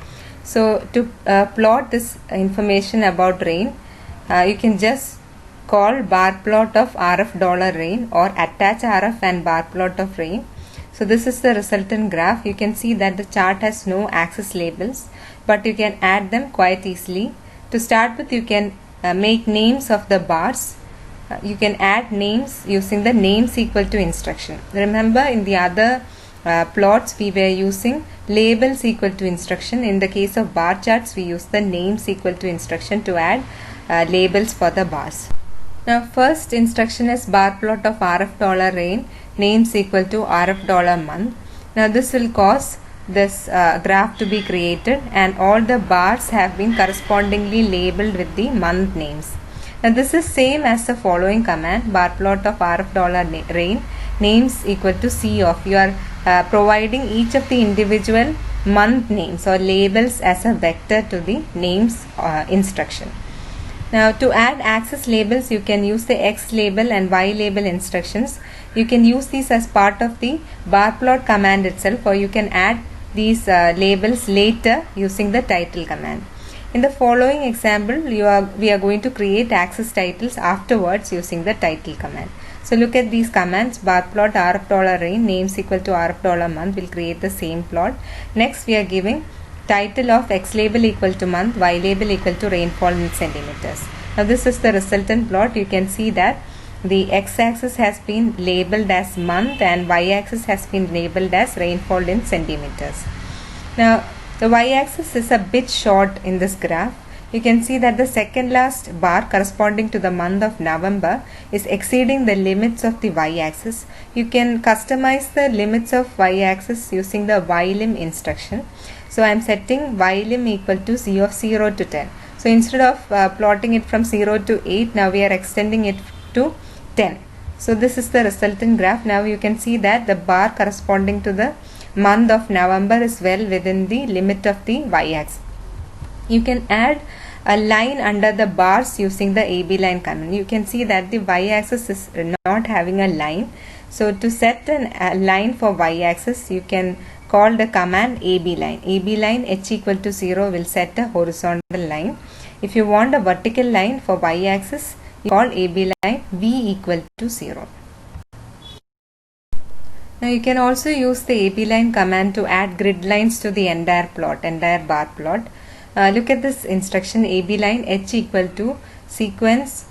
So to plot this information about rain, you can just call bar plot of RF $rain or attach RF and bar plot of rain. So this is the resultant graph. You can see that the chart has no axis labels, but you can add them quite easily. To start with, you can make names of the bars. You can add names using the names equal to instruction. Remember, in the other plots we were using labels equal to instruction. In the case of bar charts, we use the names equal to instruction to add labels for the bars. Now first instruction is bar plot of RF $rain, names equal to RF $month. Now this will cause this graph to be created, and all the bars have been correspondingly labeled with the month names. Now this is same as the following command, bar plot of RF $rain, names equal to C of. You are providing each of the individual month names or labels as a vector to the names instruction. Now to add axis labels, you can use the X label and Y label instructions. You can use these as part of the bar plot command itself, or you can add these labels later using the title command. In the following example, we are going to create axis titles afterwards using the title command. So look at these commands, bar plot RF $rain, names equal to RF $month will create the same plot. Next we are giving title of X label equal to month, Y label equal to rainfall in centimeters. Now this is the resultant plot. You can see that the X axis has been labeled as month and Y axis has been labeled as rainfall in centimeters. Now the Y axis is a bit short in this graph. You can see that the second last bar corresponding to the month of November is exceeding the limits of the Y axis. You can customize the limits of Y axis using the YLim instruction. So I am setting YLim equal to C of 0 to 10. So instead of plotting it from 0 to 8, now we are extending it to 10. So this is the resultant graph. Now you can see that the bar corresponding to the month of November is well within the limit of the Y axis. You can add a line under the bars using the AB line command. You can see that the Y axis is not having a line. So to set a line for Y axis, you can call the command AB line. AB line H equal to 0 will set a horizontal line. If you want a vertical line for Y axis, you call AB line V equal to 0. Now you can also use the AB line command to add grid lines to the entire plot, entire bar plot. Look at this instruction, AB line H equal to sequence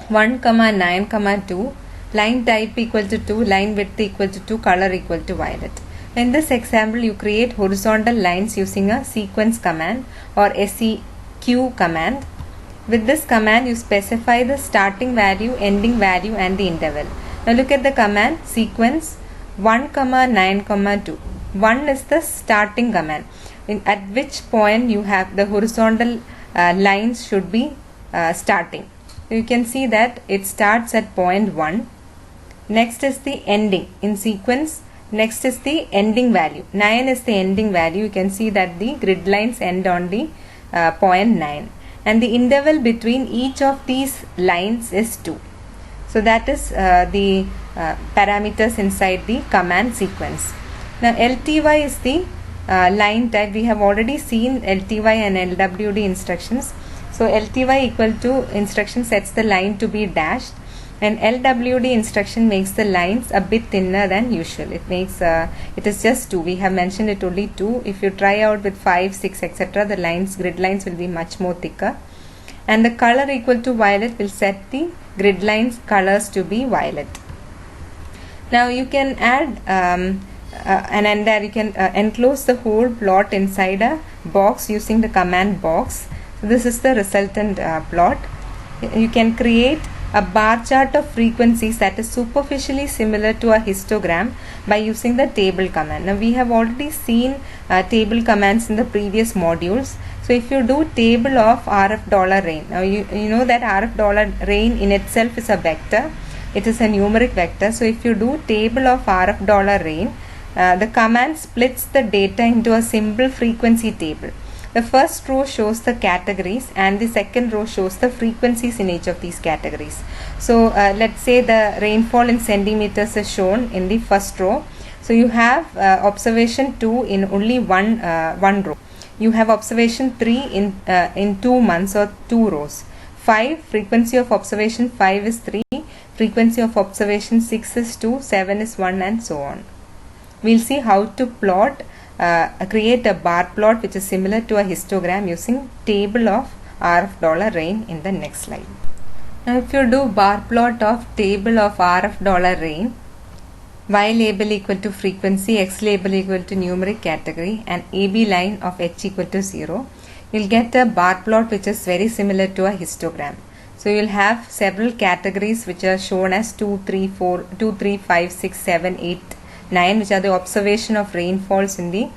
1, 9, 2, line type equal to 2, line width equal to 2, color equal to violet. In this example, you create horizontal lines using a sequence command or SEQ command. With this command, you specify the starting value, ending value and the interval. Now look at the command sequence 1, 9, 2. 1 is the starting command, at which point you have the horizontal lines should be starting. You can see that it starts at point 1. Next is the ending in sequence. Next is the ending value. 9 is the ending value. You can see that the grid lines end on the point 9. And the interval between each of these lines is 2. So that is the parameters inside the command sequence. Now LTY is the line type. We have already seen LTY and LWD instructions. So LTY equal to instruction sets the line to be dashed, and LWD instruction makes the lines a bit thinner than usual. It is just 2. We have mentioned it only 2. If you try out with 5, 6, etc., the grid lines will be much more thicker. And the color equal to violet will set the grid lines colors to be violet. Now you can add you can enclose the whole plot inside a box using the command box. So this is the resultant plot. You can create a bar chart of frequencies that is superficially similar to a histogram by using the table command. Now we have already seen table commands in the previous modules. So if you do table of RF dollar rain, now you know that RF dollar rain in itself is a vector. It is a numeric vector. So if you do table of RF dollar rain, the command splits the data into a symbol frequency table. The first row shows the categories and the second row shows the frequencies in each of these categories. So let's say the rainfall in centimeters is shown in the first row. So you have observation 2 in only one row. You have observation 3 in 2 months or 2 rows. 5, frequency of observation 5 is 3, frequency of observation 6 is 2, 7 is 1, and so on. We'll see how to plot create a bar plot which is similar to a histogram using table of RF dollar rain in the next slide. Now if you do bar plot of table of RF dollar rain, Y label equal to frequency, X label equal to numeric category, and AB line of H equal to 0, you'll get a bar plot which is very similar to a histogram. So you'll have several categories which are shown as 2, 3, 5, 6, 7, 8, 9, which are the observation of rainfalls in the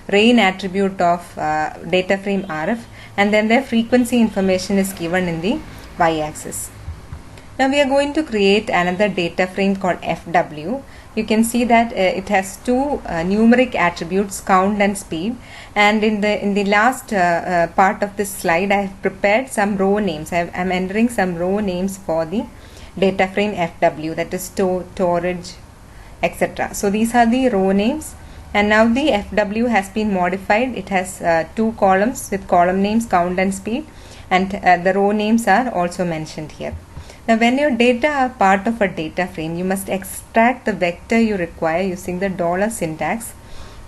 rain attribute of data frame RF, and then their frequency information is given in the y-axis. Now we are going to create another data frame called FW. You can see that it has two numeric attributes, count and speed, and in the last part of this slide I have prepared some row names. I am entering some row names for the data frame FW, that is storage, etc. So these are the row names, and now the FW has been modified. It has 2 columns with column names count and speed, and the row names are also mentioned here. Now when your data are part of a data frame, you must extract the vector you require using the dollar syntax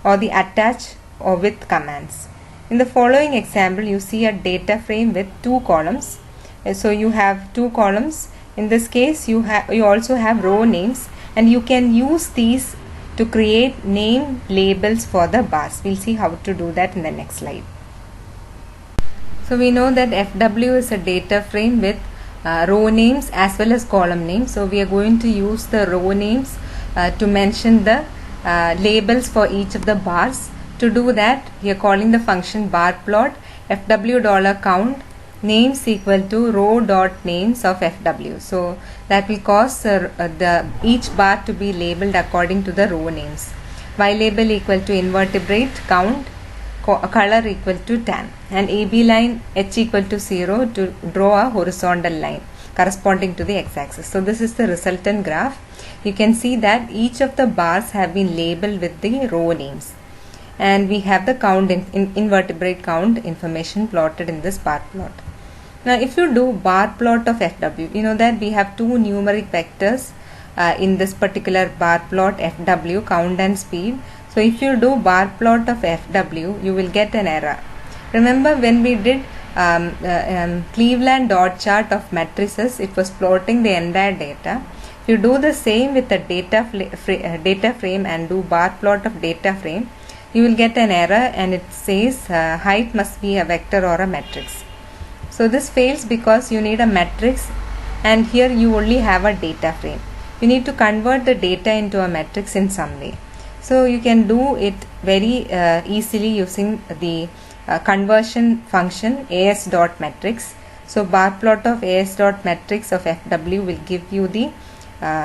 or the attach or with commands. In the following example, you see a data frame with 2 columns. So you have 2 columns. In this case, you also have row names, and you can use these to create name labels for the bars. We'll see how to do that in the next slide. So we know that FW is a data frame with row names as well as column names. So we are going to use the row names to mention the labels for each of the bars. To do that, we are calling the function bar plot FW $count names equal to row dot names of FW. So that will cause each bar to be labeled according to the row names. Y label equal to invertebrate count, color equal to tan, and AB line H equal to 0 to draw a horizontal line corresponding to the x-axis. So this is the resultant graph. You can see that each of the bars have been labeled with the row names, and we have the count invertebrate count information plotted in this bar plot. Now if you do bar plot of FW, you know that we have 2 numeric vectors in this particular bar plot FW, count and speed. So if you do bar plot of FW, you will get an error. Remember when we did Cleveland dot chart of matrices, it was plotting the entire data. If you do the same with the data frame and do bar plot of data frame, you will get an error, and it says height must be a vector or a matrix. So this fails because you need a matrix, and here you only have a data frame. You need to convert the data into a matrix in some way. So you can do it very easily using the conversion function as dot matrix. So bar plot of as dot matrix of FW will give you the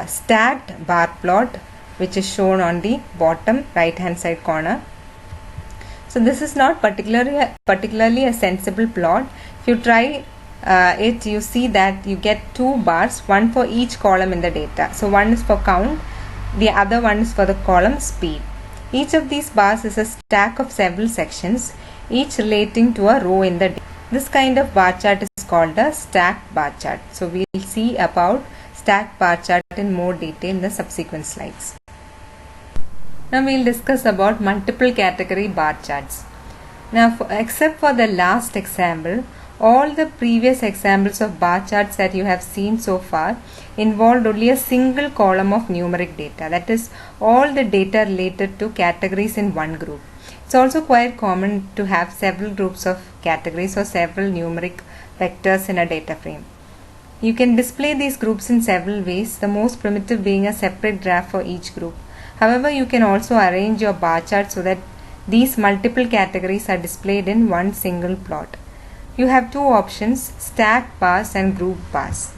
stacked bar plot, which is shown on the bottom right hand side corner. So this is not particularly a sensible plot. If you try it, you see that you get 2 bars, one for each column in the data. So one is for count, the other one is for the column speed. Each of these bars is a stack of several sections, each relating to a row in the data. This kind of bar chart is called a stacked bar chart. So we will see about stacked bar chart in more detail in the subsequent slides. Now we will discuss about multiple category bar charts. Now except for the last example, all the previous examples of bar charts that you have seen so far involved only a single column of numeric data, that is all the data related to categories in one group. It's also quite common to have several groups of categories or several numeric vectors in a data frame. You can display these groups in several ways, the most primitive being a separate graph for each group. However, you can also arrange your bar chart so that these multiple categories are displayed in one single plot. You have two options, stacked bars and grouped bars.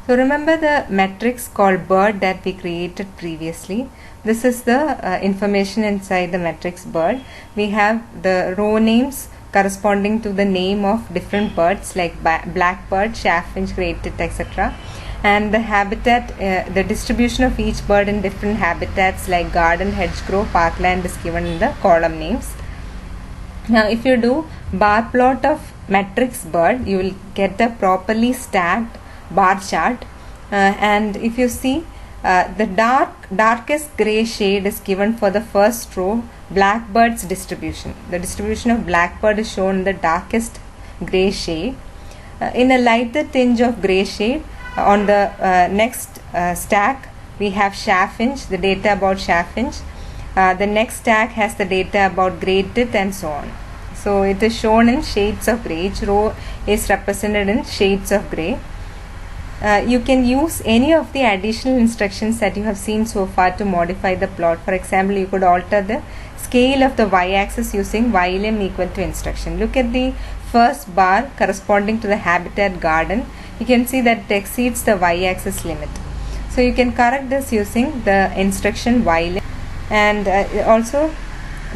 So remember the matrix called bird that we created previously. This is the information inside the matrix bird. We have the row names corresponding to the name of different birds like blackbird, chaffinch, great-tit, etc. And the habitat, the distribution of each bird in different habitats like garden, hedgerow, parkland is given in the column names. Now if you do bar plot of matrix bird, you will get a properly stacked bar chart, and if you see the darkest gray shade is given for the first row, blackbird's distribution. The distribution of blackbird is shown in the darkest gray shade. In a lighter tinge of gray shade on the next stack we have chaffinch, the data about chaffinch. The next stack has the data about great-tit and so on. So it is shown in shades of gray. Each row is represented in shades of gray. You can use any of the additional instructions that you have seen so far to modify the plot. For example, you could alter the scale of the y-axis using ylim equal to instruction. Look at the first bar corresponding to the habitat garden. You can see that it exceeds the y-axis limit. So you can correct this using the instruction ylim. And also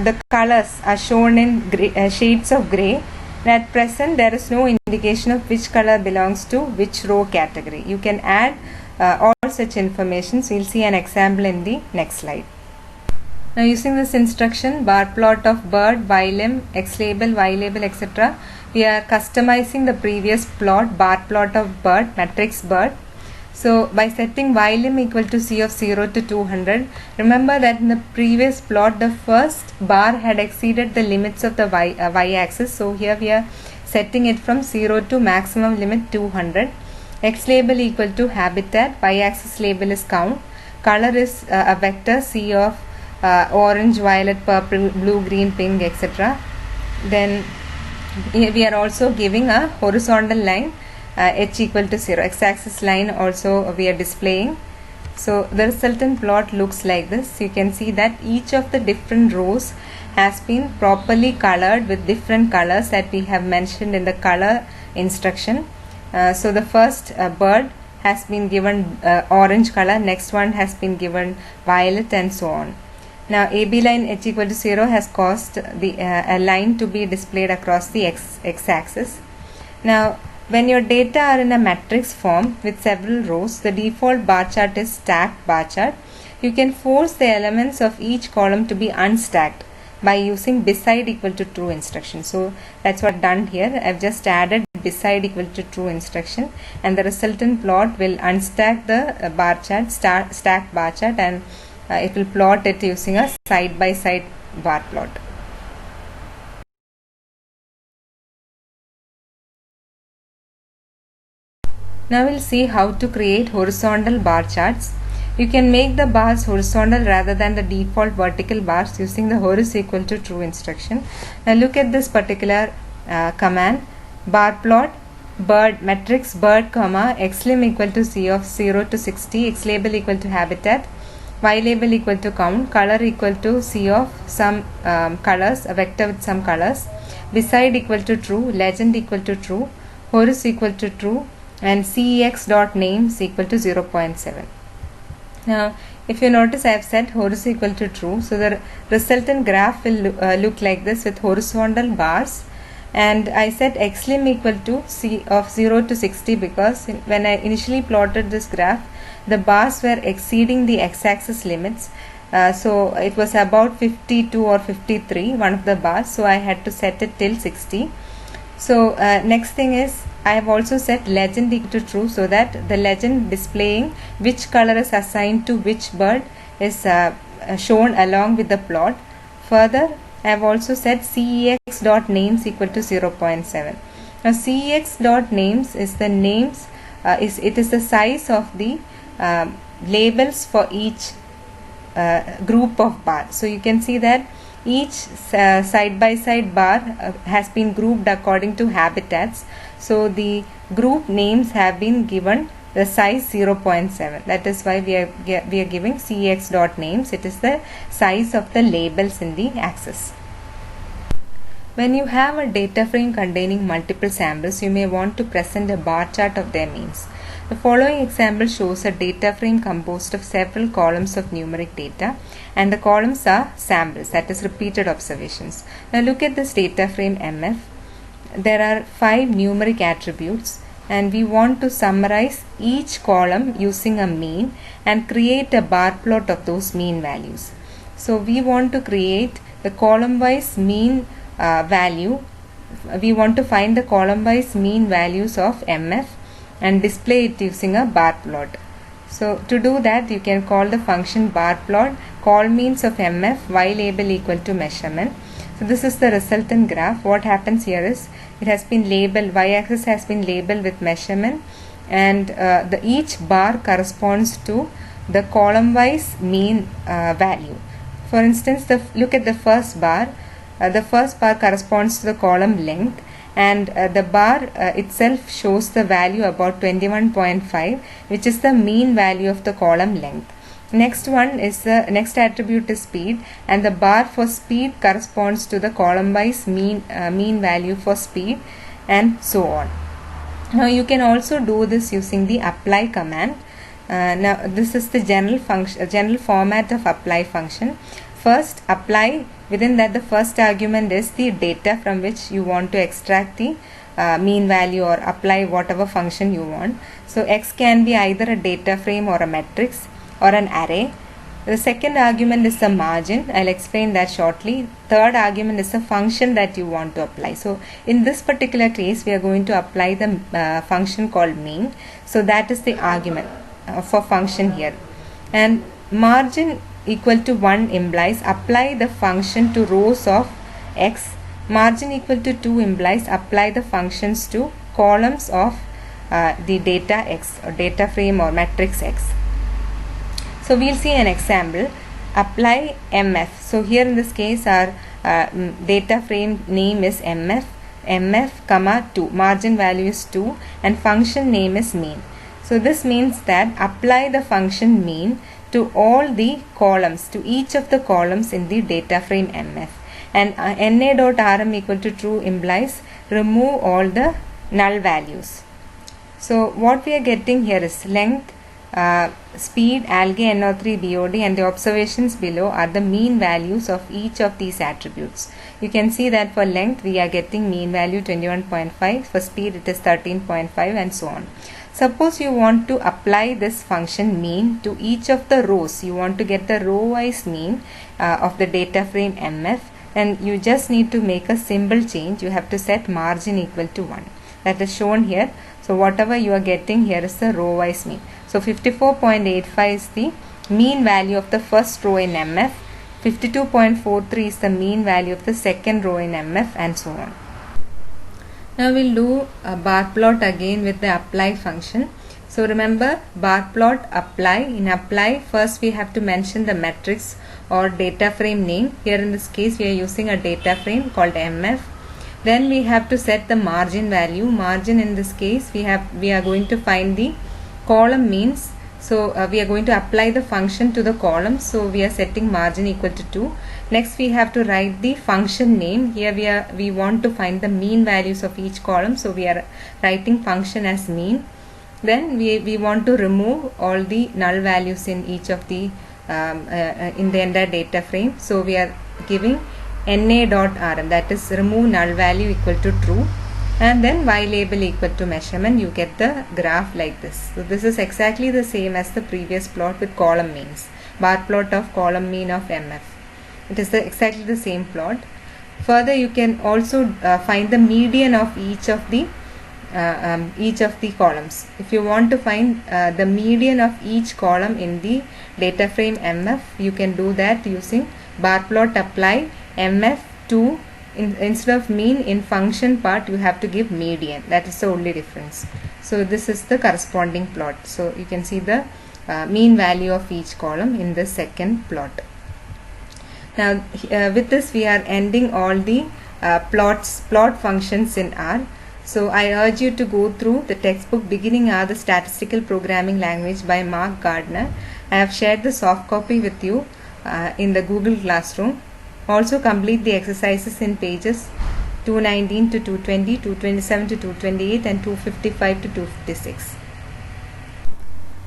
the colors are shown in shades of gray. At present there is no indication of which color belongs to which row category. You can add all such information. So we'll see an example in the next slide. Now using this instruction, bar plot of bird, ylim, x label, y label, etc. we are customizing the previous plot, bar plot of bird, matrix bird. So by setting ylim equal to C of 0 to 200, remember that in the previous plot the first bar had exceeded the limits of the y-axis. So here we are setting it from 0 to maximum limit 200. X label equal to habitat, y-axis label is count, color is a vector C of orange, violet, purple, blue, green, pink, etc. Then we are also giving a horizontal line, h equal to 0. X-axis line also we are displaying. So the resultant plot looks like this. You can see that each of the different rows has been properly colored with different colors that we have mentioned in the color instruction. So the first bird has been given orange color, next one has been given violet, and so on. Now AB line h equal to 0 has caused the a line to be displayed across the x-axis. Now when your data are in a matrix form with several rows, the default bar chart is stacked bar chart. You can force the elements of each column to be unstacked by using beside equal to true instruction. So that's what I've done here. I've just added beside equal to true instruction, and the resultant plot will unstack the bar chart, stacked bar chart, and it will plot it using a side by side bar plot. Now we'll see how to create horizontal bar charts. You can make the bars horizontal rather than the default vertical bars using the horis equal to true instruction. Now look at this particular command, bar plot bird matrix bird comma xlim equal to C of 0 to 60, x label equal to habitat, y label equal to count, color equal to C of some colors, a vector with some colors, beside equal to true, legend equal to true, horis equal to true, and cex dot names equal to 0.7. Now if you notice, I have set horis equal to true, so the resultant graph will look like this with horizontal bars, and I set xlim equal to C of 0 to 60 because when I initially plotted this graph, the bars were exceeding the x-axis limits. So it was about 52 or 53, one of the bars, so I had to set it till 60. So next thing is, I have also set legend equal to true, so that the legend displaying which color is assigned to which bird is shown along with the plot. Further, I have also set cex dot names equal to 0.7. Now cex dot names is the names, it is the size of the labels for each group of bar. So you can see that each side by side bar has been grouped according to habitats. So the group names have been given the size 0.7. That is why we are giving cx dot names. It is the size of the labels in the axis. When you have a data frame containing multiple samples, you may want to present a bar chart of their means. The following example shows a data frame composed of several columns of numeric data, and the columns are samples, that is repeated observations. Now look at this data frame MF. There are 5 numeric attributes, and we want to summarize each column using a mean and create a bar plot of those mean values. So we want to create the column wise mean value. We want to find the column wise mean values of MF and display it using a bar plot. So to do that, you can call the function bar plot call means of MF y label equal to measurement. So this is the resultant graph. What happens here is it has been labeled, y-axis has been labeled with measurement, and each bar corresponds to the column wise mean value. For instance, look at the first bar. The first bar corresponds to the column length, and the bar itself shows the value about 21.5, which is the mean value of the column length. Next one is the next attribute is speed, and the bar for speed corresponds to the column wise mean value for speed, and so on. Now you can also do this using the apply command. Now this is the general format of apply function. First apply, within that the first argument is the data from which you want to extract the mean value or apply whatever function you want. So x can be either a data frame or a matrix or an array. The second argument is the margin. I'll explain that shortly. Third argument is the function that you want to apply. So in this particular case, we are going to apply the function called mean. So that is the argument for function here. And margin equal to 1 implies apply the function to rows of x. Margin equal to 2 implies apply the functions to columns of the data x or data frame or matrix x. So we'll see an example. Apply MF. So here in this case our data frame name is MF comma 2. Margin value is 2 and function name is mean. So this means that apply the function mean to all the columns, to each of the columns in the data frame MF. And na.rm equal to true implies remove all the null values. So what we are getting here is length, speed, algae, NO3, BOD, and the observations below are the mean values of each of these attributes. You can see that for length we are getting mean value 21.5, for speed it is 13.5, and so on. Suppose you want to apply this function mean to each of the rows. You want to get the row wise mean of the data frame MF, and you just need to make a simple change. You have to set margin equal to 1. That is shown here. So whatever you are getting here is the row wise mean. So 54.85 is the mean value of the first row in MF, 52.43 is the mean value of the second row in MF, and so on. Now we'll do a bar plot again with the apply function. So remember, bar plot apply. In apply, first we have to mention the matrix or data frame name. Here in this case we are using a data frame called MF. Then we have to set the margin value. Margin in this case we are going to find the column means. So we are going to apply the function to the column. So we are setting margin equal to 2. Next we have to write the function name. Here we want to find the mean values of each column. So we are writing function as mean. Then we want to remove all the null values in each of the in the entire data frame. So we are giving na.rm, that is remove null value equal to true, and then y label equal to measurement. You get the graph like this. So this is exactly the same as the previous plot with column means. Bar plot of column mean of MF. It is exactly the same plot. Further, you can also find the median of each of the columns. If you want to find the median of each column in the data frame MF, you can do that using bar plot apply MF to instead of mean in function part you have to give median. That is the only difference. So this is the corresponding plot. So you can see the mean value of each column in the second plot. Now with this we are ending all the plot functions in R. So I urge you to go through the textbook Beginning R, the Statistical Programming Language by Mark Gardner. I have shared the soft copy with you in the Google Classroom. Also complete the exercises in pages 219 to 220, 227 to 228 and 255 to 256.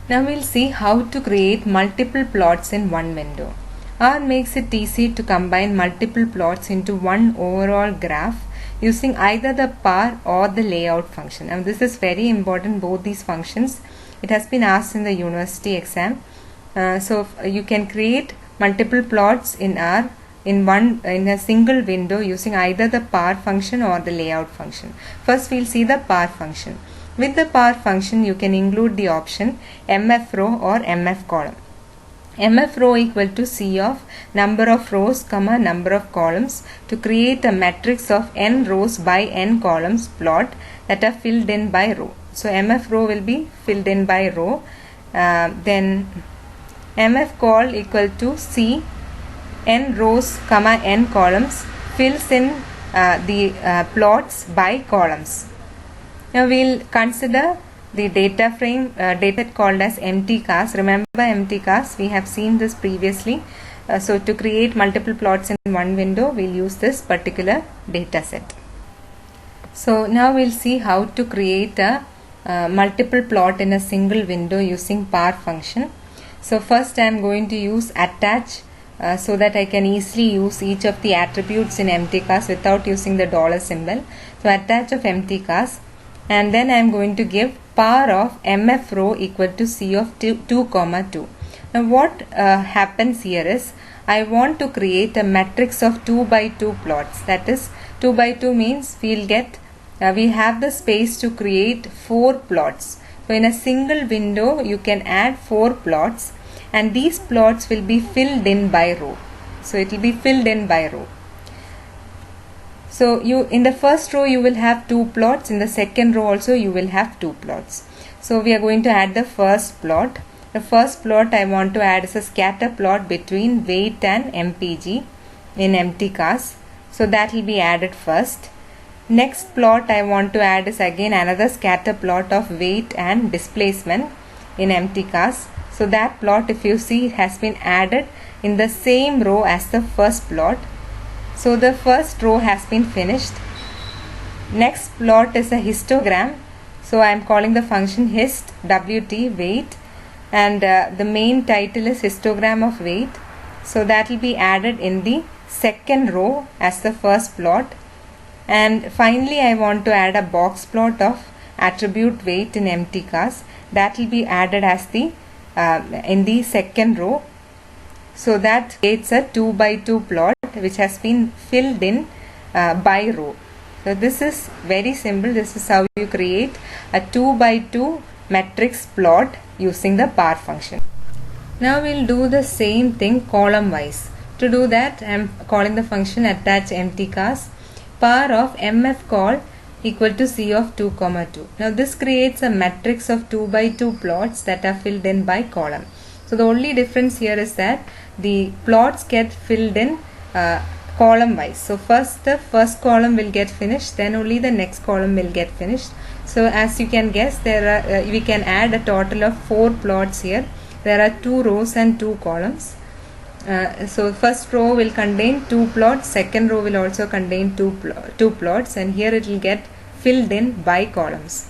Now we'll see how to create multiple plots in one window. R makes it easy to combine multiple plots into one overall graph using either the par or the layout function. Now this is very important, both these functions. It has been asked in the university exam. So you can create multiple plots in R in a single window using either the par function or the layout function. First we'll see the par function. With the par function you can include the option mf row or mf column. mf row equal to C of number of rows comma number of columns to create a matrix of n rows by n columns plot that are filled in by row. So mf row will be filled in by row. Then mf col equal to C n rows comma n columns fills in the plots by columns. Now we'll consider the data frame data called as empty cast. Remember empty cast, we have seen this previously. So to create multiple plots in one window we'll use this particular data set. So now we'll see how to create a multiple plot in a single window using par function. So first I am going to use attach so that I can easily use each of the attributes in empty cast without using the dollar symbol. So attach of empty cast, and then I am going to give par of mf row equal to C of 2 comma 2. Now what happens here is I want to create a matrix of 2 by 2 plots. That is 2 by 2 means we'll get we have the space to create 4 plots. So in a single window you can add 4 plots, and these plots will be filled in by row. So it will be filled in by row. So you in the first row you will have 2 plots, in the second row also you will have 2 plots. So we are going to add the first plot. The first plot I want to add is a scatter plot between weight and MPG in empty cast. So that will be added first. Next plot I want to add is again another scatter plot of weight and displacement in empty cast. So that plot, if you see, has been added in the same row as the first plot. So the first row has been finished. Next plot is a histogram. So I am calling the function hist wt weight, and the main title is histogram of weight. So that will be added in the second row as the first plot. And finally I want to add a box plot of attribute weight in empty cast. That will be added as the in the second row. So that creates a 2 by 2 plot which has been filled in by row. So this is very simple. This is how you create a 2 by 2 matrix plot using the par function. Now we'll do the same thing column wise. To do that I am calling the function attach empty cast. Par of mf col equal to C of 2 comma 2. Now this creates a matrix of 2 by 2 plots that are filled in by column. So the only difference here is that the plots get filled in column wise. So first the first column will get finished, then only the next column will get finished. So as you can guess, there are we can add a total of 4 plots here. There are 2 rows and 2 columns. So first row will contain 2 plots, second row will also contain 2 plots, and here it will get filled in by columns.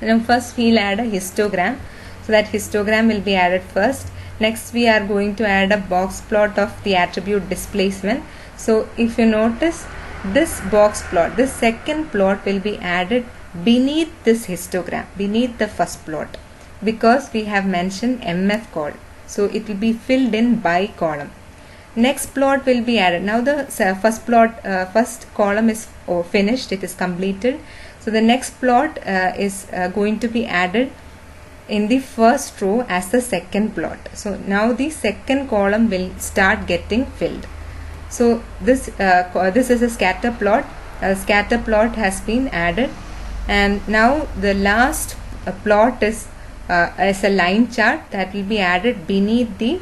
Now first we will add a histogram. So that histogram will be added first. Next we are going to add a box plot of the attribute displacement. So if you notice, this box plot, this second plot will be added beneath this histogram, beneath the first plot, because we have mentioned mf col. So it will be filled in by column. Next plot will be added. Now the first column is finished, it is completed. So the next plot is going to be added in the first row as the second plot. So now the second column will start getting filled. So this is a scatter plot. A scatter plot has been added, and now the last plot is as a line chart that will be added beneath the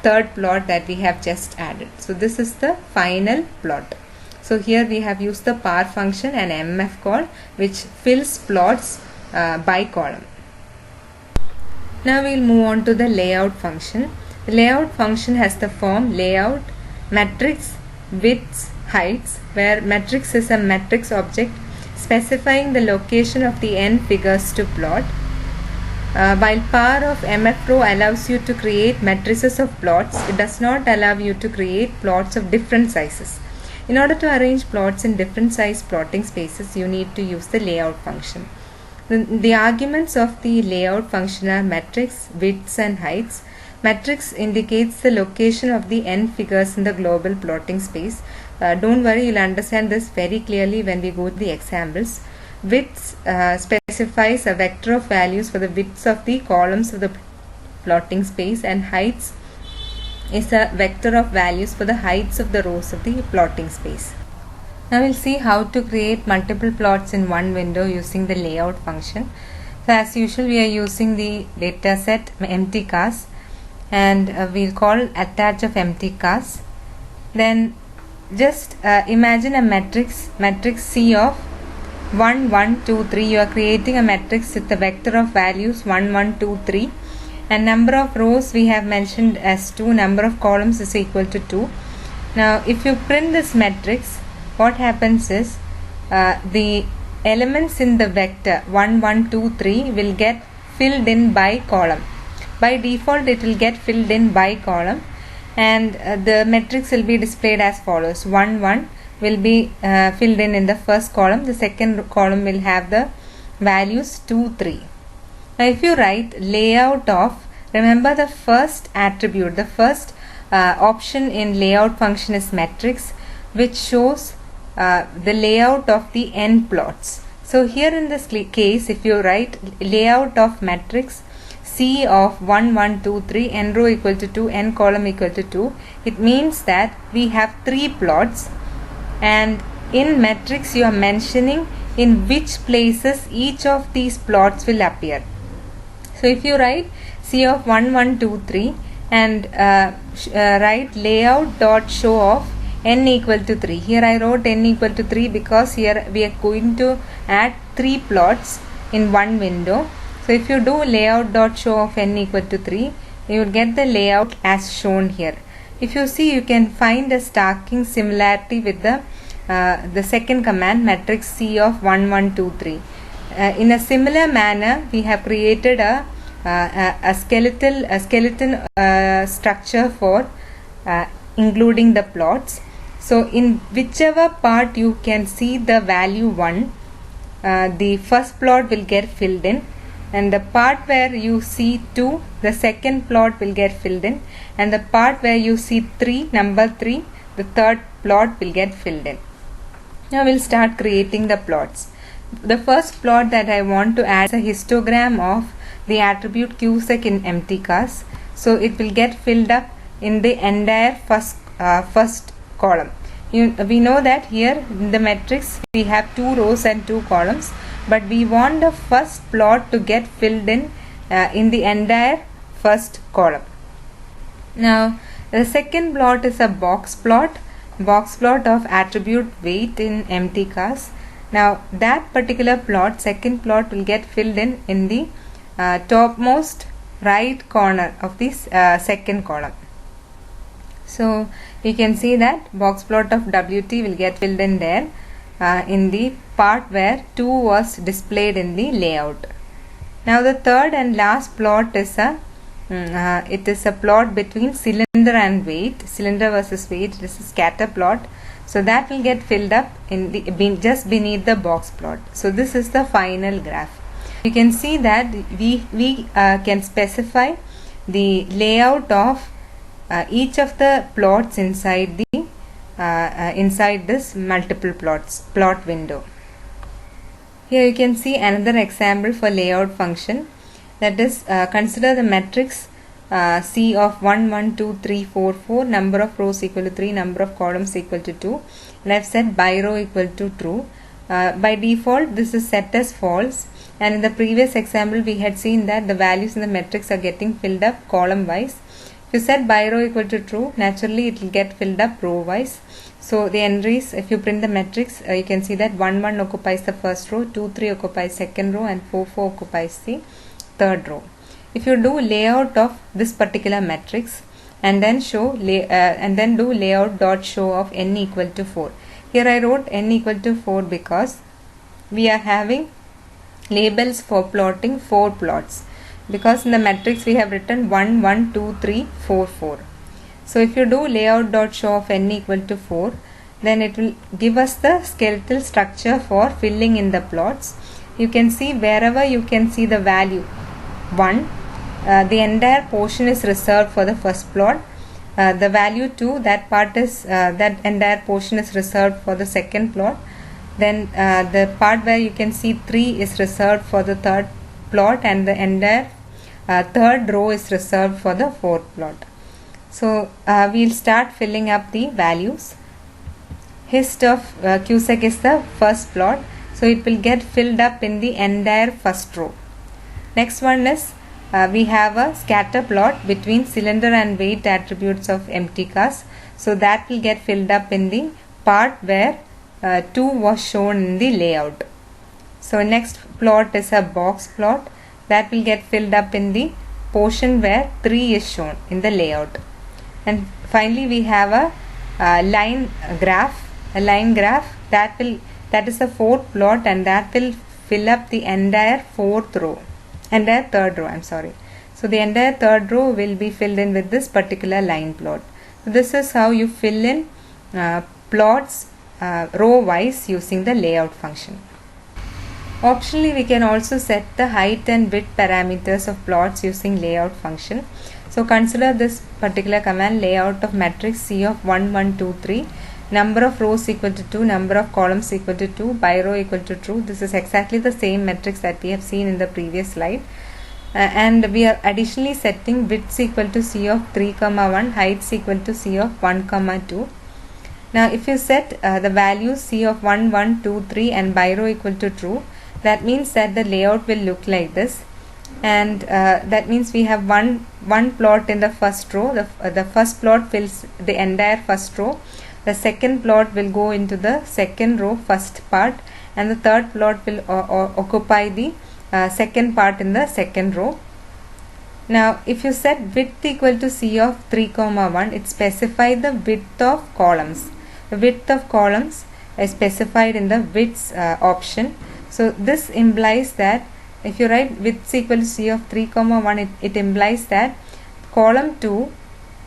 third plot that we have just added. So this is the final plot. So here we have used the par function and MF call, which fills plots by column. Now we will move on to the layout function. The layout function has the form layout matrix widths heights, where matrix is a matrix object specifying the location of the n figures to plot, while par of MF row allows you to create matrices of plots. It does not allow you to create plots of different sizes. In order to arrange plots in different size plotting spaces, you need to use the layout function. The arguments of the layout function are matrix, widths and heights. Matrix indicates the location of the n figures in the global plotting space. Don't worry, you'll understand this very clearly when we go to the examples. Widths specifies a vector of values for the widths of the columns of the plotting space, and heights is a vector of values for the heights of the rows of the plotting space. Now we'll see how to create multiple plots in one window using the layout function. So as usual, we are using the dataset empty cars, and we'll call attach of empty cars. Then just imagine a matrix C of 1 1 2 3. You are creating a matrix with a vector of values 1 1 2 3, and number of rows we have mentioned as 2, number of columns is equal to 2. Now if you print this matrix, what happens is the elements in the vector 1 1 2 3 will get filled in by column. By default it will get filled in by column, and the matrix will be displayed as follows. 1 1 will be filled in the first column. The second column will have the values 2 3. Now if you write layout of, remember the first attribute, the first option in layout function is matrix, which shows the layout of the n plots. So here in this case, if you write layout of matrix C of 1 1 2 3, n row equal to 2, n column equal to 2, it means that we have 3 plots, and in matrix you are mentioning in which places each of these plots will appear. So if you write C of 1 1 2 3 and write layout dot show of n equal to 3. Here I wrote n equal to 3 because here we are going to add 3 plots in one window. So if you do layout dot show of n equal to 3, you will get the layout as shown here. If you see, you can find a starking similarity with the second command matrix C of 1 1 2 3. In a similar manner, we have created a skeleton structure for including the plots. So in whichever part you can see the value 1, the first plot will get filled in, and the part where you see 2, the second plot will get filled in, and the part where you see 3, number 3, the third plot will get filled in. Now we'll start creating the plots. The first plot that I want to add is a histogram of the attribute QSEC in empty cars. So it will get filled up in the entire first column. We know that here in the matrix we have 2 rows and 2 columns, but we want the first plot to get filled in the entire first column. Now the second plot is a box plot of attribute weight in empty cars. Now that particular plot, second plot, will get filled in the topmost right corner of this second column. So you can see that box plot of WT will get filled in there in the part where 2 was displayed in the layout. Now the third and last plot is a plot between cylinder and weight, cylinder versus weight. This is scatter plot. So that will get filled up in the just beneath the box plot. So this is the final graph. You can see that we can specify the layout of each of the plots inside the inside this multiple plot window. Here you can see another example for layout function, that is consider the matrix C of 1 1 2 3 4 4, number of rows equal to 3, number of columns equal to 2, and I have set by row equal to true. By default this is set as false. And in the previous example, we had seen that the values in the matrix are getting filled up column wise. If you set by row equal to true, naturally it will get filled up row wise. So the entries, if you print the matrix, you can see that 1 1 occupies the first row, 2 3 occupies second row, and 4 4 occupies the third row. If you do layout of this particular matrix and then do layout dot show of n equal to 4. Here I wrote n equal to 4 because we are having labels for plotting 4 plots, because in the matrix we have written 1 1 2 3 4 4. So if you do layout dot show of n equal to 4, then it will give us the skeletal structure for filling in the plots. You can see wherever you can see the value 1, the entire portion is reserved for the first plot. The value 2, that entire portion is reserved for the second plot. Then the part where you can see 3 is reserved for the third plot, and the entire third row is reserved for the fourth plot. So we'll start filling up the values. Hist of Cusack is the first plot, so it will get filled up in the entire first row. Next one is we have a scatter plot between cylinder and weight attributes of empty cars, so that will get filled up in the part where 2 was shown in the layout. So next plot is a box plot, that will get filled up in the portion where 3 is shown in the layout. And finally we have a line graph that is a fourth plot, and that will fill up the entire third row. So the entire third row will be filled in with this particular line plot. So this is how you fill in plots row wise using the layout function. Optionally, we can also set the height and width parameters of plots using layout function. So consider this particular command: layout of matrix C of 1 1 2 3, number of rows equal to 2, number of columns equal to 2, by row equal to true. This is exactly the same matrix that we have seen in the previous slide. And we are additionally setting width equal to C of 3, 1, height equal to C of 1, 2. Now if you set the values C of 1 1 2 3 and by row equal to true, that means that the layout will look like this. And that means we have one plot in the first row. The first plot fills the entire first row. The second plot will go into the second row first part, and the third plot will occupy the second part in the second row. Now if you set width equal to C of 3, 1, it specifies the width of columns. The width of columns is specified in the width option. So this implies that if you write width equal to C of 3, 1, it implies that column 2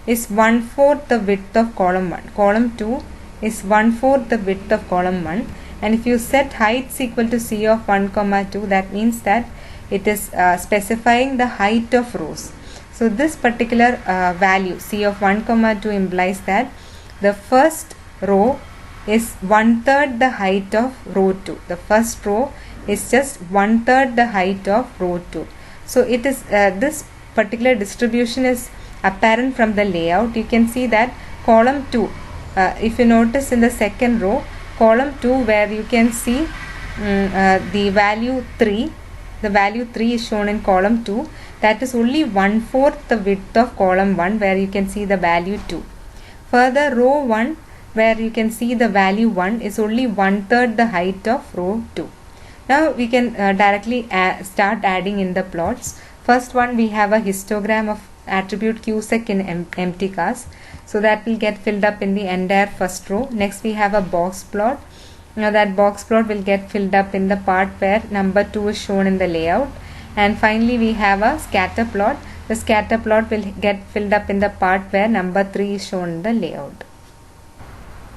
is 1/4 the width of column 1. Column 2 is 1/4 the width of column 1. And if you set height equal to C of 1, 2, that means that it is specifying the height of rows. So this particular value C of 1, 2 implies that the first row is 1/3 the height of row 2. The first row is just 1/3 the height of row 2. So it is this particular distribution is apparent from the layout. You can see that column 2, if you notice in the second row, column 2 where you can see the value 3, the value 3 is shown in column 2, that is only 1/4 the width of column 1 where you can see the value 2. Further, row 1 where you can see the value 1 is only 1/3 the height of row 2. Now we can directly start adding in the plots. First one, we have a histogram of attribute Cusack in empty cars, so that will get filled up in the entire first row. Next we have a box plot. Now that box plot will get filled up in the part where number 2 is shown in the layout. And finally we have a scatter plot. The scatter plot will get filled up in the part where number 3 is shown in the layout.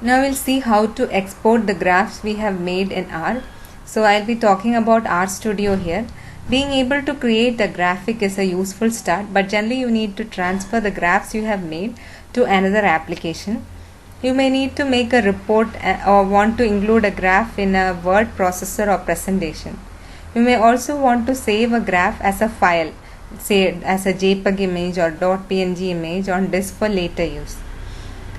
Now we'll see how to export the graphs we have made in R. So I'll be talking about RStudio here. Being able to create a graphic is a useful start, but generally you need to transfer the graphs you have made to another application. You may need to make a report or want to include a graph in a word processor or presentation. You may also want to save a graph as a file, say as a JPEG image or .png image on disk for later use.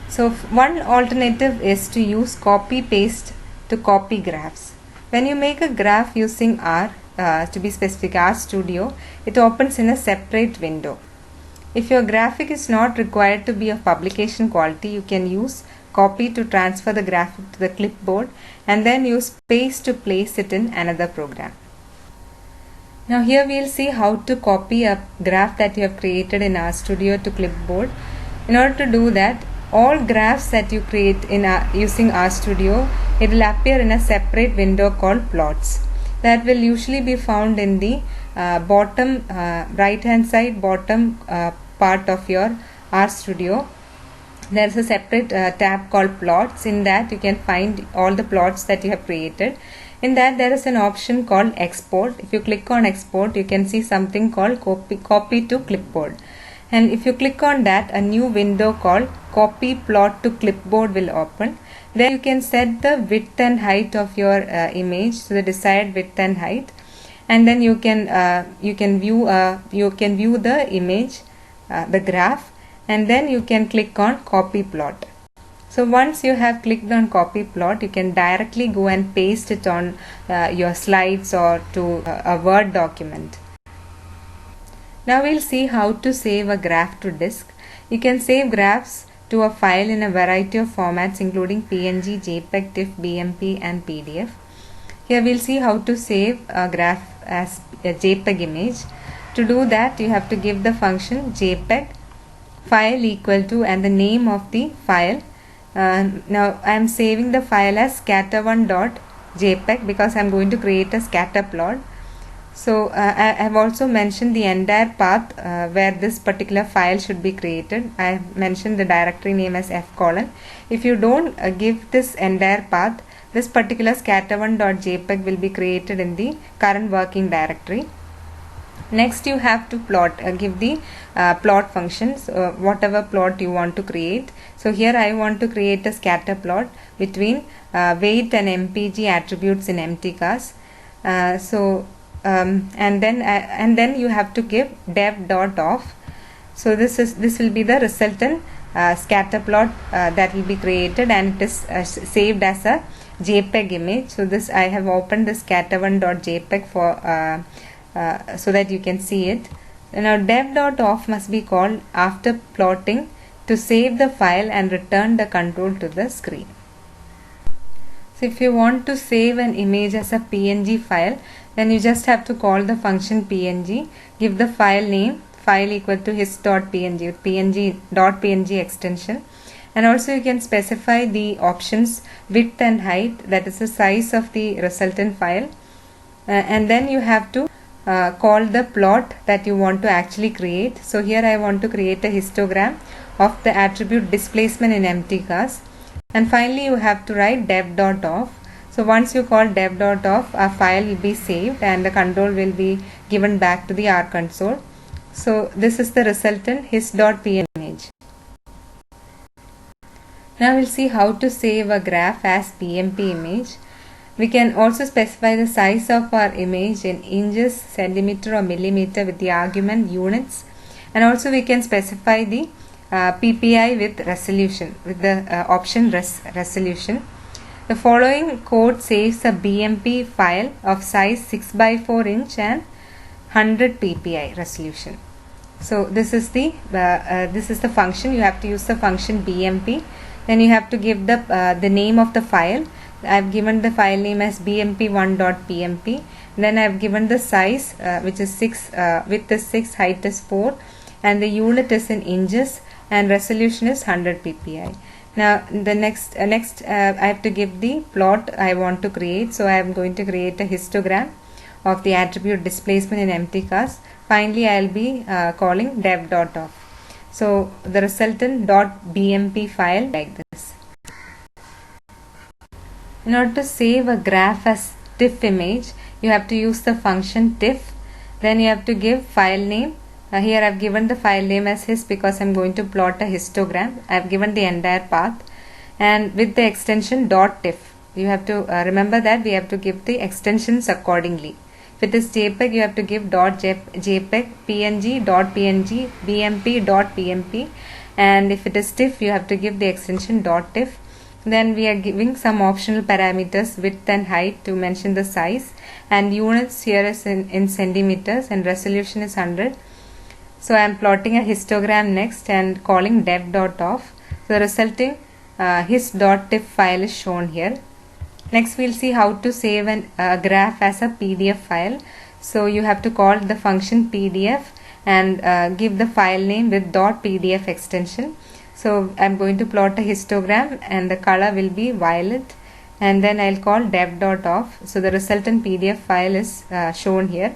So one alternative is to use copy paste to copy graphs. When you make a graph using R, to be specific RStudio, it opens in a separate window. If your graphic is not required to be of publication quality, you can use copy to transfer the graphic to the clipboard and then use paste to place it in another program. Now here we will see how to copy a graph that you have created in RStudio to clipboard. In order to do that, all graphs that you create in using RStudio, it will appear in a separate window called plots. That will usually be found in the bottom right hand side bottom part of your RStudio. There is a separate tab called plots. In that you can find all the plots that you have created. In that there is an option called export. If you click on export, you can see something called copy to clipboard. And if you click on that, a new window called copy plot to clipboard will open. There you can set the width and height of your image, so the desired width and height, and then you can view the image, the graph, and then you can click on copy plot. So once you have clicked on copy plot, you can directly go and paste it on your slides or to a Word document. Now we'll see how to save a graph to disk. You can save graphs to a file in a variety of formats including PNG, JPEG, TIFF, BMP and PDF. Here we'll see how to save a graph as a JPEG image. To do that, you have to give the function JPEG file equal to and the name of the file. Now I am saving the file as scatter1.jpg because I am going to create a scatter plot. So I have also mentioned the entire path where this particular file should be created. I have mentioned the directory name as f:. If you don't give this entire path, this particular scatter1.jpg will be created in the current working directory. Next you have to plot, give the plot functions, whatever plot you want to create. So here I want to create a scatter plot between weight and MPG attributes in empty cars. And then you have to give dev.off. So this will be the resultant scatter plot that will be created, and it is saved as a JPEG image. So this I have opened the scatter1.jpg for so that you can see it. Now dev.off must be called after plotting to save the file and return the control to the screen. So if you want to save an image as a PNG file, then you just have to call the function PNG, give the file name, file equal to his.png with png.png extension, and also you can specify the options width and height, that is the size of the resultant file, and then you have to call the plot that you want to actually create. So here I want to create a histogram of the attribute displacement in empty cars, and finally you have to write dev.off. So once you call dev.off, a file will be saved and the control will be given back to the R console. So this is the resultant his.png image. Now we'll see how to save a graph as BMP image. We can also specify the size of our image in inches, centimeter or millimeter with the argument units, and also we can specify the PPI with resolution with the option resolution. The following code saves a BMP file of size 6x4 inch and 100 PPI resolution. So this is the function. You have to use the function BMP. Then you have to give the name of the file. I have given the file name as bmp1.pmp. Then I have given the size which is 6, width is 6, height is 4, and the unit is in inches, and resolution is 100 ppi. Now the next I have to give the plot I want to create. So I am going to create a histogram of the attribute displacement in empty cars. Finally I will be calling dev.off. So the resultant .bmp file like this. In order to save a graph as TIFF image, you have to use the function TIFF. Then you have to give file name. Here I have given the file name as his because I am going to plot a histogram. I have given the entire path, and with the extension .tiff. You have to remember that we have to give the extensions accordingly. If it is JPEG, you have to give .jpeg, PNG, .png, BMP, .pmp, and if it is TIFF, you have to give the extension .tiff. Then we are giving some optional parameters, width and height, to mention the size, and units here is in centimeters, and resolution is 100. So I am plotting a histogram next and calling dev.off. So the resulting hist.tif file is shown here. Next we'll see how to save a graph as a PDF file. So you have to call the function PDF and give the file name with .pdf extension. So I'm going to plot a histogram and the color will be violet, and then I'll call dev.off. So the resultant PDF file is shown here.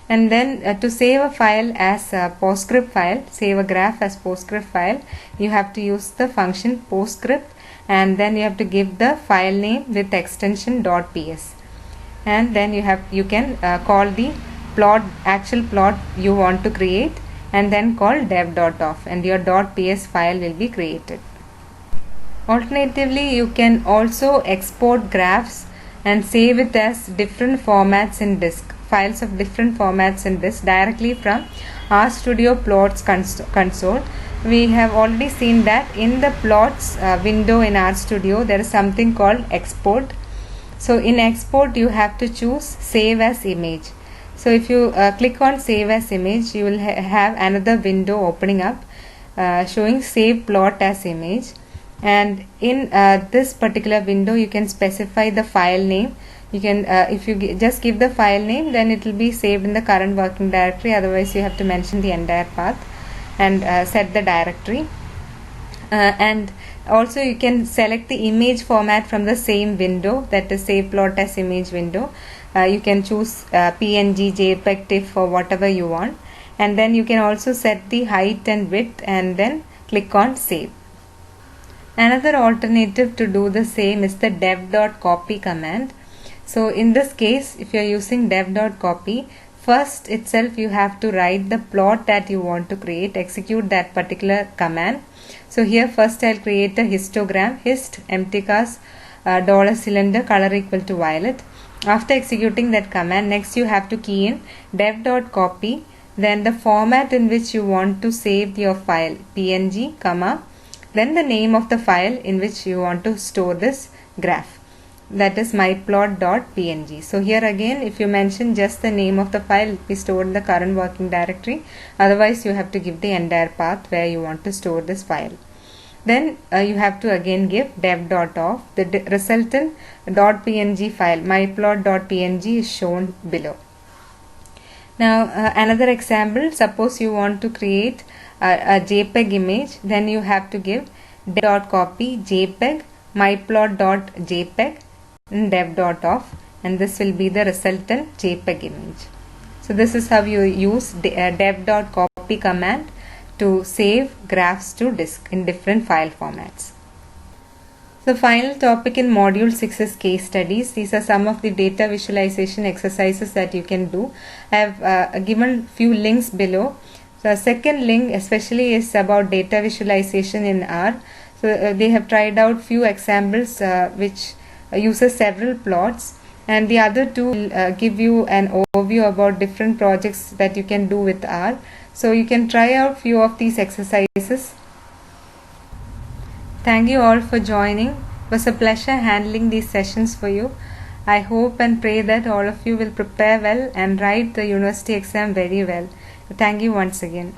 And then to save a file as a PostScript file, save a graph as PostScript file, you have to use the function PostScript, and then you have to give the file name with extension .ps, and then you can call the actual plot you want to create, and then call dev.off, and your .ps file will be created. Alternatively, you can also export graphs and save it as different formats in disk, files of different formats in disk directly from RStudio Plots console. We have already seen that in the plots window in RStudio there is something called export. So in export you have to choose save as image. So if you click on save as image, you will have another window opening up showing save plot as image, and in this particular window you can specify the file name. You can if you just give the file name, then it will be saved in the current working directory. Otherwise you have to mention the entire path and set the directory. And also you can select the image format from the same window, that is save plot as image window. You can choose PNG, JPEG, TIFF, or whatever you want, and then you can also set the height and width and then click on save. Another alternative to do the same is the dev.copy command. So in this case, if you are using dev.copy, first itself you have to write the plot that you want to create, execute that particular command. So here first I'll create a histogram, hist emptycast $cylinder color equal to violet. After executing that command, next you have to key in dev.copy, then the format in which you want to save your file, PNG, then the name of the file in which you want to store this graph, that is myplot.png. So here again, if you mention just the name of the file, it will be stored in the current working directory. Otherwise you have to give the entire path where you want to store this file. Then you have to again give dev.off. The resultant .png file, myplot.png, is shown below. Now another example, suppose you want to create a JPEG image, then you have to give dev.copy JPEG myplot.jpg and dev.off, and this will be the resultant JPEG image. So this is how you use dev.copy command to save graphs to disk in different file formats. The final topic in module 6 is case studies. These are some of the data visualization exercises that you can do. I have given few links below. So the second link especially is about data visualization in R. So they have tried out few examples which uses several plots, and the other two will give you an overview about different projects that you can do with R. So you can try out few of these exercises. Thank you all for joining. It was a pleasure handling these sessions for you. I hope and pray that all of you will prepare well and write the university exam very well. Thank you once again.